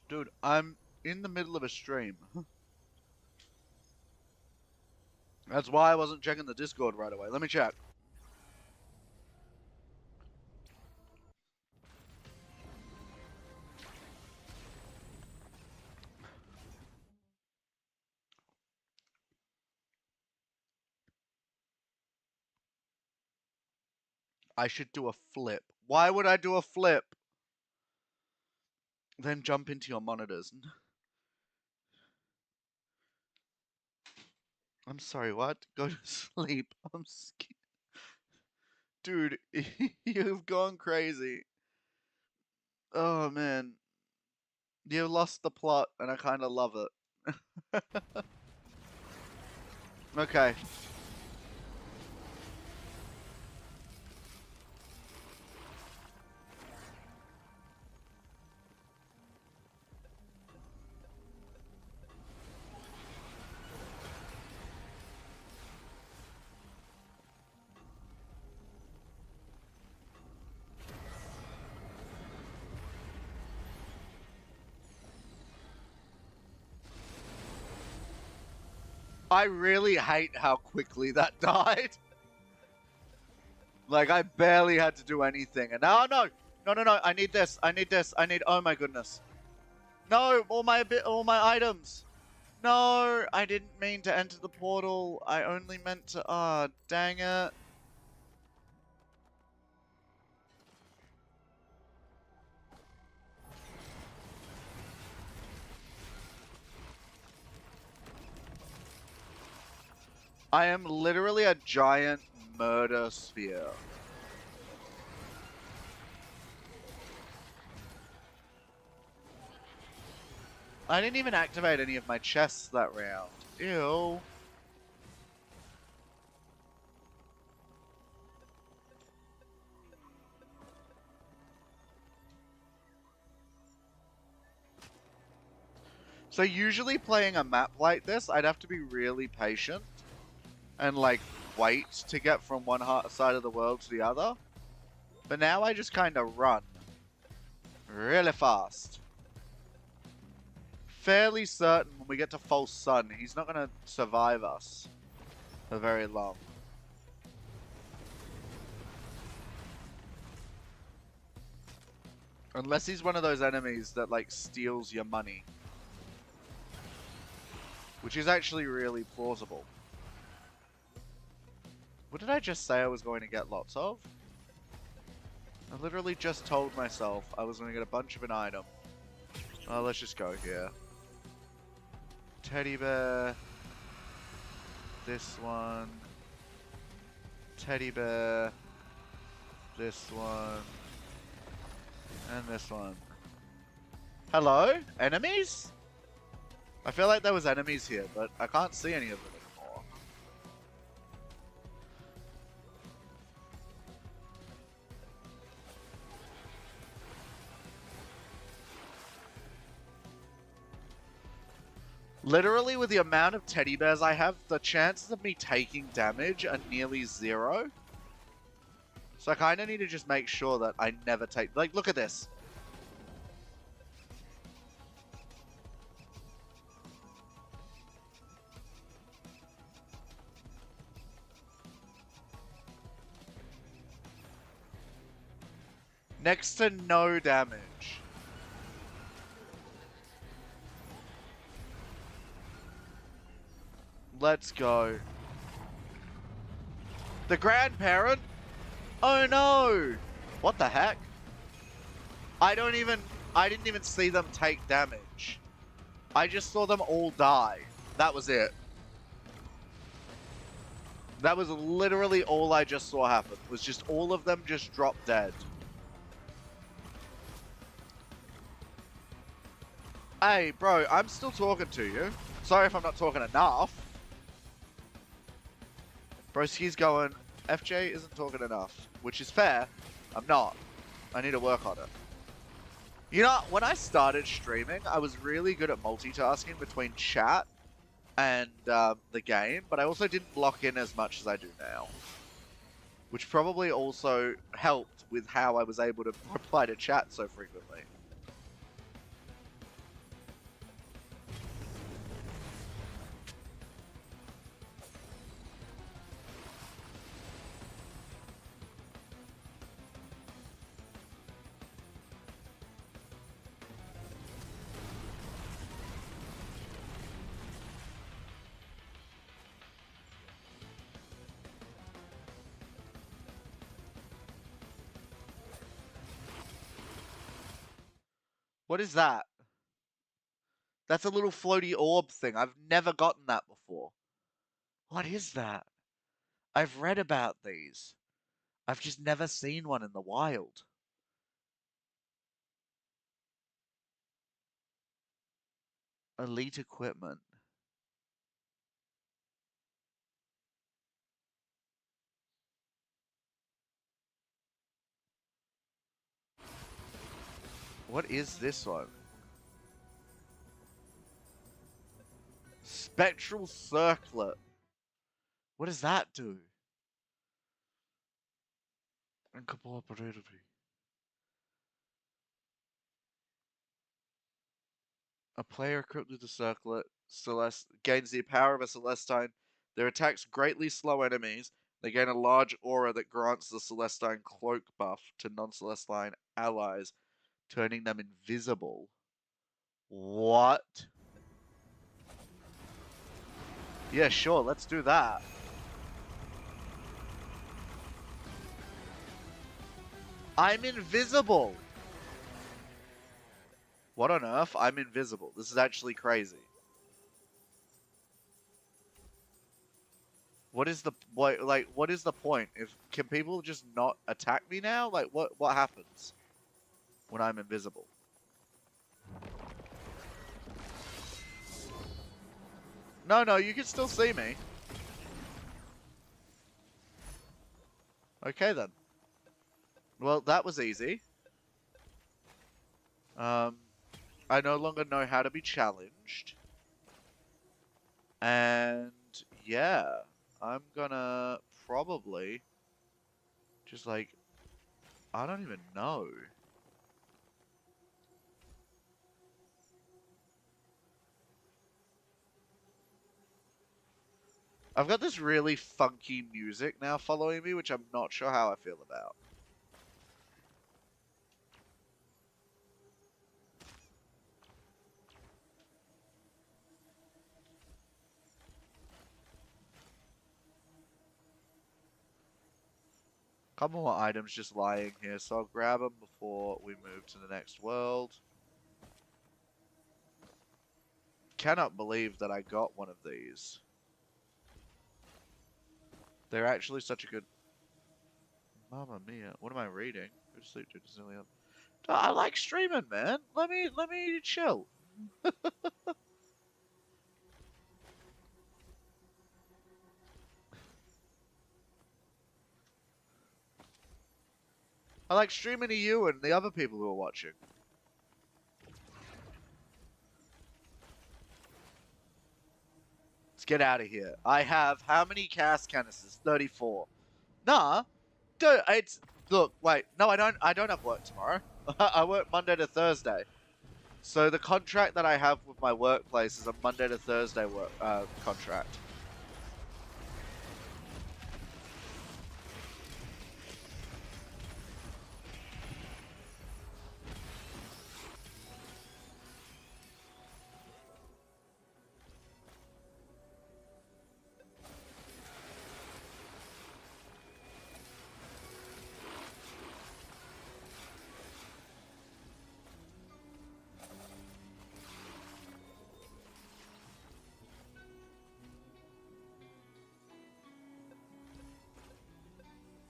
Dude, I'm in the middle of a stream. That's why I wasn't checking the Discord right away. Let me check. I should do a flip. Why would I do a flip? Then jump into your monitors. I'm sorry, what? Go to sleep. I'm scared. Dude, you've gone crazy. Oh, man. You lost the plot, and I kind of love it. Okay. I really hate how quickly that died. Like, I barely had to do anything. And now, no. No. I need this. I need this. I need, oh my goodness. No, all my items. No, I didn't mean to enter the portal. I only meant to, ah, oh, dang it. I am literally a giant murder sphere. I didn't even activate any of my chests that round. Ew. So usually playing a map like this, I'd have to be really patient and like wait to get from one side of the world to the other. But now I just kind of run really fast. Fairly certain when we get to False Sun, he's not going to survive us for very long. Unless he's one of those enemies that like steals your money. Which is actually really plausible. What did I just say I was going to get lots of? I literally just told myself I was going to get a bunch of an item. Oh, let's just go here. Teddy bear. This one. Teddy bear. This one. And this one. Hello? Enemies? I feel like there was enemies here, but I can't see any of them anymore. Literally, with the amount of teddy bears I have, the chances of me taking damage are nearly zero. So I kind of need to just make sure that I never take... Like, look at this. Next to no damage. Let's go. The grandparent? Oh no! What the heck? I didn't even see them take damage. I just saw them all die. That was it. That was literally all I just saw happen. Was just all of them just drop dead. Hey, bro, I'm still talking to you. Sorry if I'm not talking enough. Broski's going, FJ isn't talking enough, which is fair. I'm not. I need to work on it. You know, when I started streaming, I was really good at multitasking between chat and the game, but I also didn't lock in as much as I do now. Which probably also helped with how I was able to reply to chat so frequently. What is that? That's a little floaty orb thing. I've never gotten that before. What is that? I've read about these. I've just never seen one in the wild. Elite equipment. What is this one? Spectral circlet. What does that do? Incorporeability. A player equipped with the circlet gains the power of a Celestine. Their attacks greatly slow enemies. They gain a large aura that grants the Celestine cloak buff to non-Celestine allies, turning them invisible. What? Yeah, sure, let's do that. I'm invisible! What on earth? I'm invisible. This is actually crazy. What is the what is the point? If can people just not attack me now? Like what happens when I'm invisible? No, you can still see me. Okay then. Well, that was easy. I no longer know how to be challenged. And yeah, I'm gonna probably just like, I don't even know. I've got this really funky music now following me, which I'm not sure how I feel about. Couple more items just lying here, so I'll grab them before we move to the next world. Cannot believe that I got one of these. They're actually such a good... Mamma mia, what am I reading? Go to sleep, to Disneyland. I like streaming, man. Let me chill. I like streaming to you and the other people who are watching. Let's get out of here. I have how many cast canisters? 34. Nah, dude, it's look. Wait, no, I don't. I don't have work tomorrow. I work Monday to Thursday. So the contract that I have with my workplace is a Monday to Thursday work contract.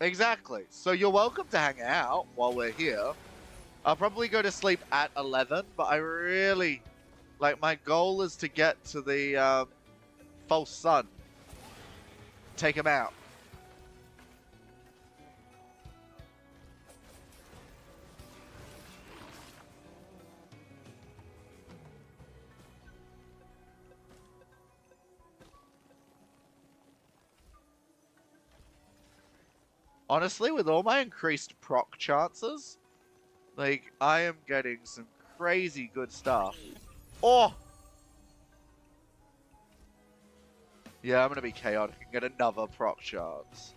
Exactly. So you're welcome to hang out while we're here. I'll probably go to sleep at 11, but I really, like, my goal is to get to the false sun. Take him out. Honestly, with all my increased proc chances, like, I am getting some crazy good stuff. Oh! Yeah, I'm gonna be chaotic and get another proc chance.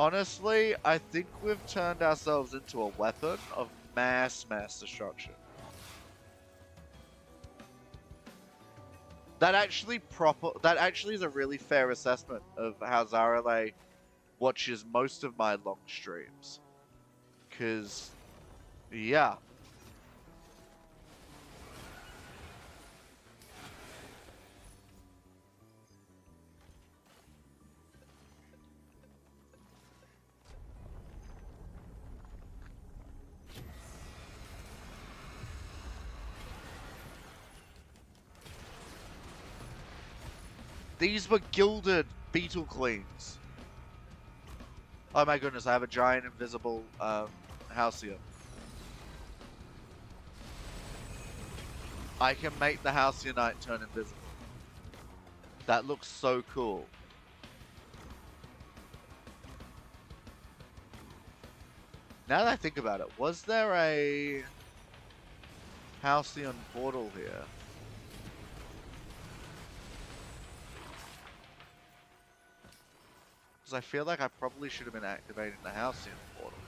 Honestly, I think we've turned ourselves into a weapon of mass destruction. That actually is a really fair assessment of how Zarale watches most of my long streams. Cause yeah. These were gilded beetle queens. Oh my goodness, I have a giant invisible Halcyon. I can make the Halcyonite turn invisible. That looks so cool. Now that I think about it, was there a Halcyon portal here? Because I feel like I probably should have been activating the Halcyon portal.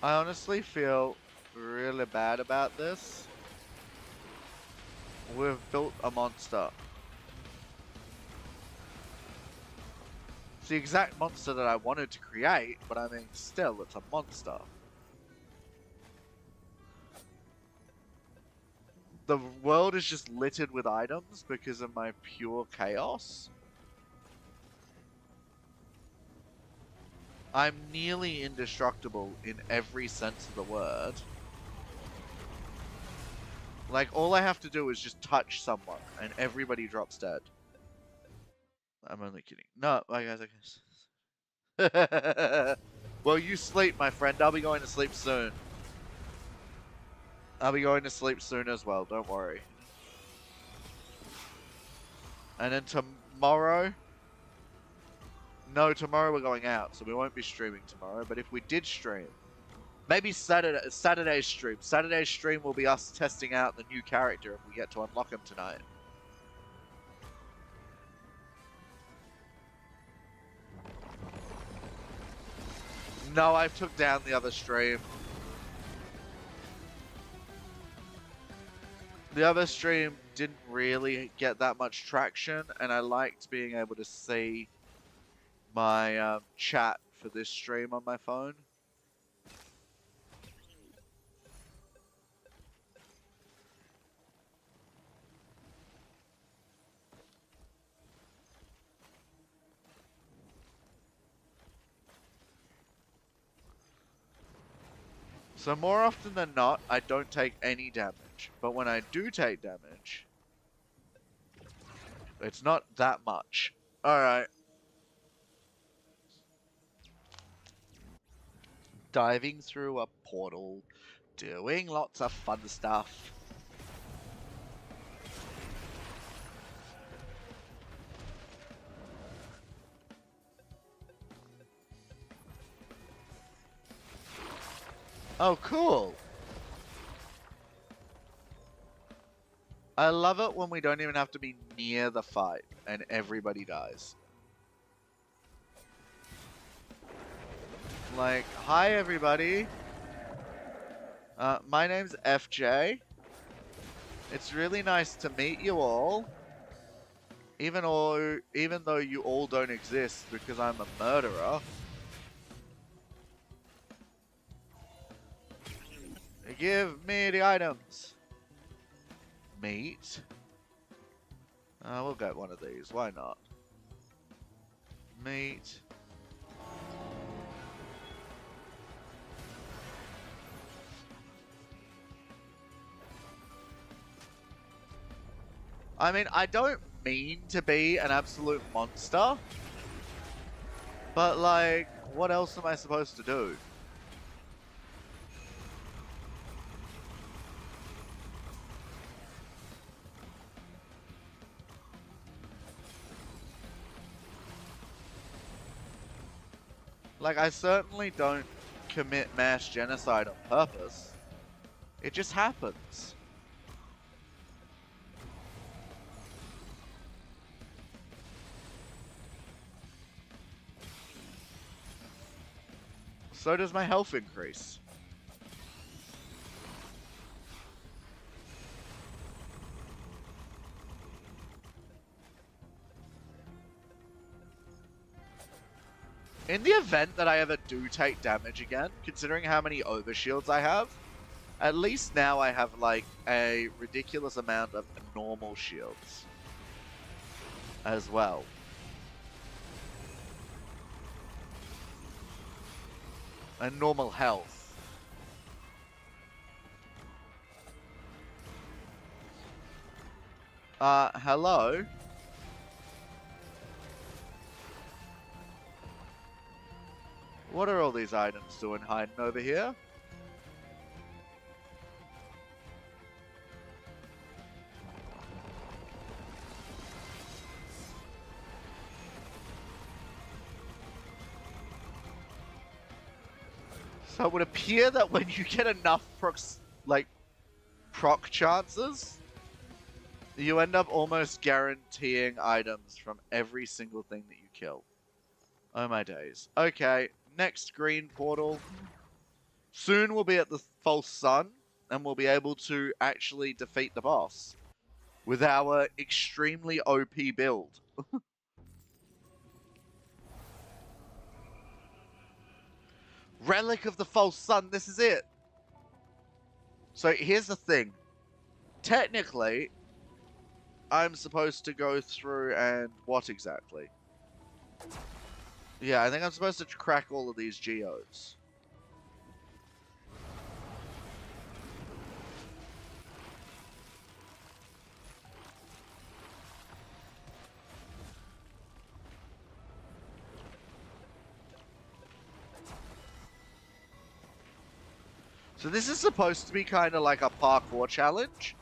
I honestly feel really bad about this. We've built a monster. It's the exact monster that I wanted to create, but I mean, still, it's a monster. The world is just littered with items because of my pure chaos. I'm nearly indestructible in every sense of the word. Like, all I have to do is just touch someone, and everybody drops dead. I'm only kidding. No, I guess. Well, you sleep, my friend. I'll be going to sleep soon. I'll be going to sleep soon as well, don't worry. And then tomorrow... No, tomorrow we're going out, so we won't be streaming tomorrow. But if we did stream, maybe Saturday's stream. Saturday's stream will be us testing out the new character if we get to unlock him tonight. No, I took down the other stream. The other stream didn't really get that much traction, and I liked being able to see my chat for this stream on my phone. So more often than not, I don't take any damage. But when I do take damage, it's not that much. Alright. Diving through a portal, doing lots of fun stuff. Oh, cool. I love it when we don't even have to be near the fight and everybody dies. Like, hi everybody. My name's FJ. It's really nice to meet you all. Even though you all don't exist because I'm a murderer. Give me the items. Meat. We'll get one of these. Why not? Meat. I mean, I don't mean to be an absolute monster. But, like, what else am I supposed to do? Like, I certainly don't commit mass genocide on purpose. It just happens. So does my health increase. In the event that I ever do take damage again, considering how many overshields I have, at least now I have, like, a ridiculous amount of normal shields as well. And normal health. Hello? What are all these items doing hiding over here? So it would appear that when you get enough proc chances, you end up almost guaranteeing items from every single thing that you kill. Oh my days. Okay, next green portal. Soon we'll be at the false sun, and we'll be able to actually defeat the boss with our extremely OP build. Relic of the false sun, this is it. So here's the thing. Technically, I'm supposed to go through and what exactly? Yeah, I think I'm supposed to crack all of these geodes. So this is supposed to be kind of like a parkour challenge.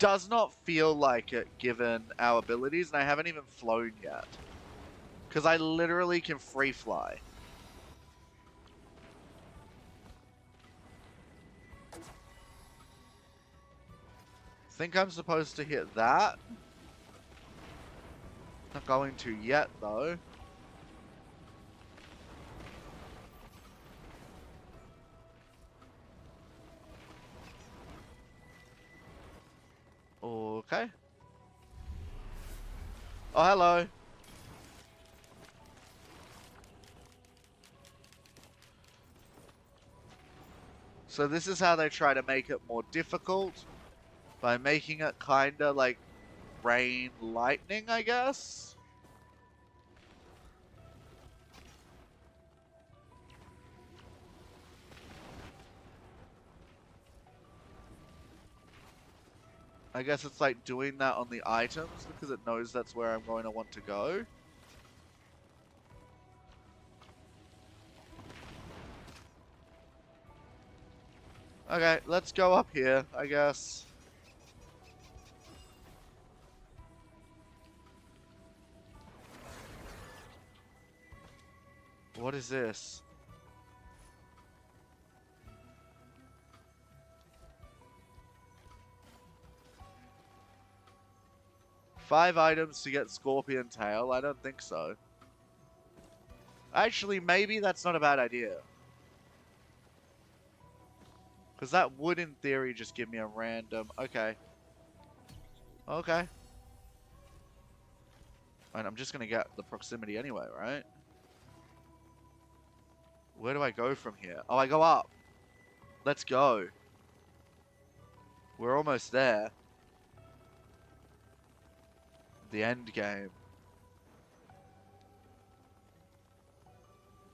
Does not feel like it given our abilities, and I haven't even flown yet. Because I literally can free fly. Think I'm supposed to hit that. Not going to yet, though. Okay. Oh, hello. So this is how they try to make it more difficult. By making it kinda like rain lightning, I guess? I guess it's like doing that on the items because it knows that's where I'm going to want to go. Okay, let's go up here, I guess. What is this? Five items to get Scorpion Tail? I don't think so. Actually, maybe that's not a bad idea. Because that would, in theory, just give me a random... Okay. Okay. And I'm just going to get the proximity anyway, right? Where do I go from here? Oh, I go up. Let's go. We're almost there. The end game.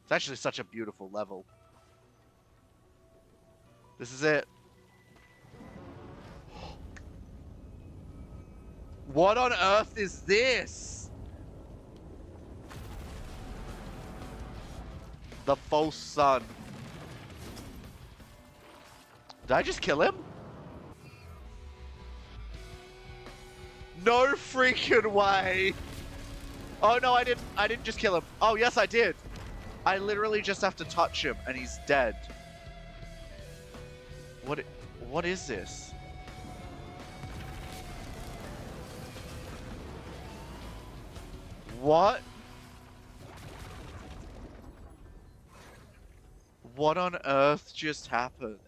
It's actually such a beautiful level. This is it. What on earth is this? The false sun. Did I just kill him? No freaking way. Oh no, I didn't. I didn't just kill him. Oh yes, I did. I literally just have to touch him and he's dead. What? What is this? What? What on earth just happened?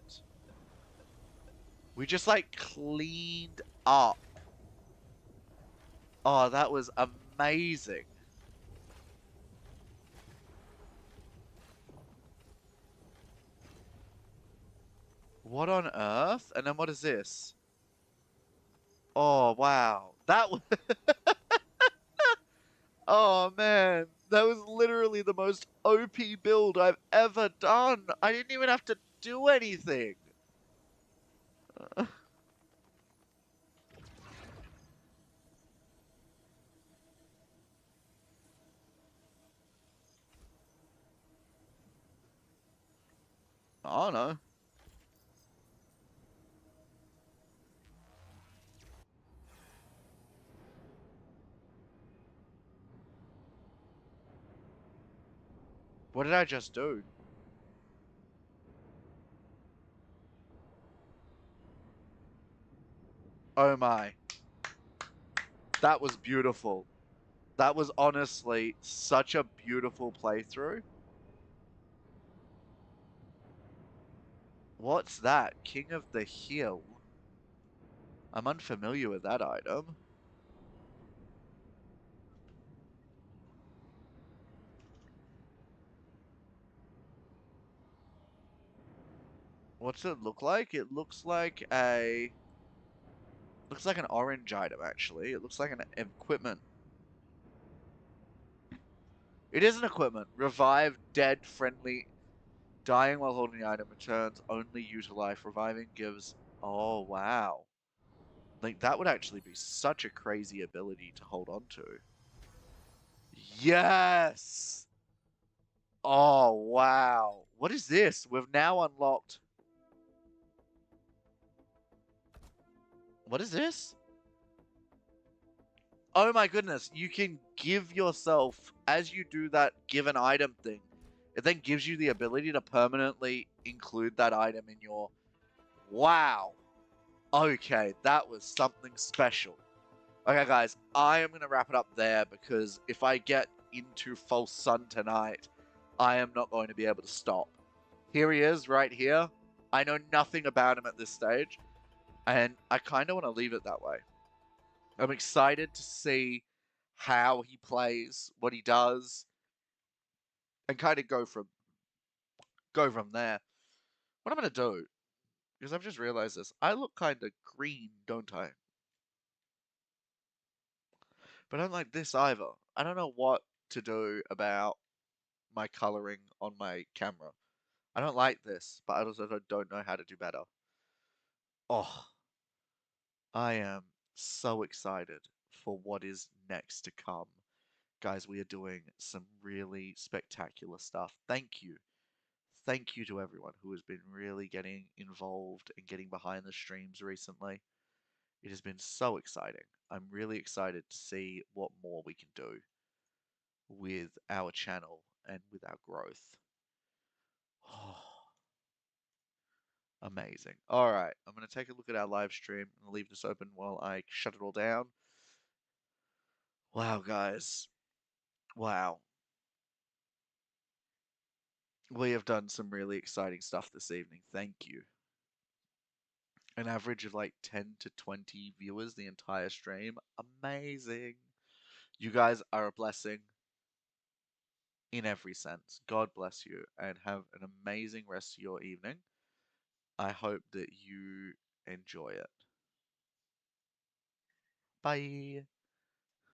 We just like cleaned up. Oh, that was amazing. What on earth? And then what is this? Oh, wow. That was... Oh, man. That was literally the most OP build I've ever done. I didn't even have to do anything. Oh, no. What did I just do? Oh, my. That was beautiful. That was honestly such a beautiful playthrough. What's that? King of the Hill. I'm unfamiliar with that item. What's it look like? It looks like a... Looks like an orange item, actually. It looks like an equipment. It is an equipment. Revive dead friendly. Dying while holding the item returns only you to life. Reviving gives... Oh, wow. Like, that would actually be such a crazy ability to hold on to. Yes! Oh, wow. What is this? We've now unlocked... What is this? Oh my goodness. You can give yourself, as you do that give an item thing, it then gives you the ability to permanently include that item in your... Wow. Okay, that was something special. Okay, guys, I am going to wrap it up there because if I get into False Sun tonight, I am not going to be able to stop. Here he is, right here. I know nothing about him at this stage, and I kind of want to leave it that way. I'm excited to see how he plays, what he does, and kind of go from there. What I'm going to do, because I've just realized this, I look kind of green, don't I? But I don't like this either. I don't know what to do about my coloring on my camera. I don't like this, but I also don't know how to do better. Oh, I am so excited for what is next to come. Guys, we are doing some really spectacular stuff. Thank you. Thank you to everyone who has been really getting involved and getting behind the streams recently. It has been so exciting. I'm really excited to see what more we can do with our channel and with our growth. Oh, amazing. All right, I'm going to take a look at our live stream and leave this open while I shut it all down. Wow, guys. Wow. We have done some really exciting stuff this evening. Thank you. An average of like 10 to 20 viewers the entire stream. Amazing. You guys are a blessing in every sense. God bless you and have an amazing rest of your evening. I hope that you enjoy it. Bye.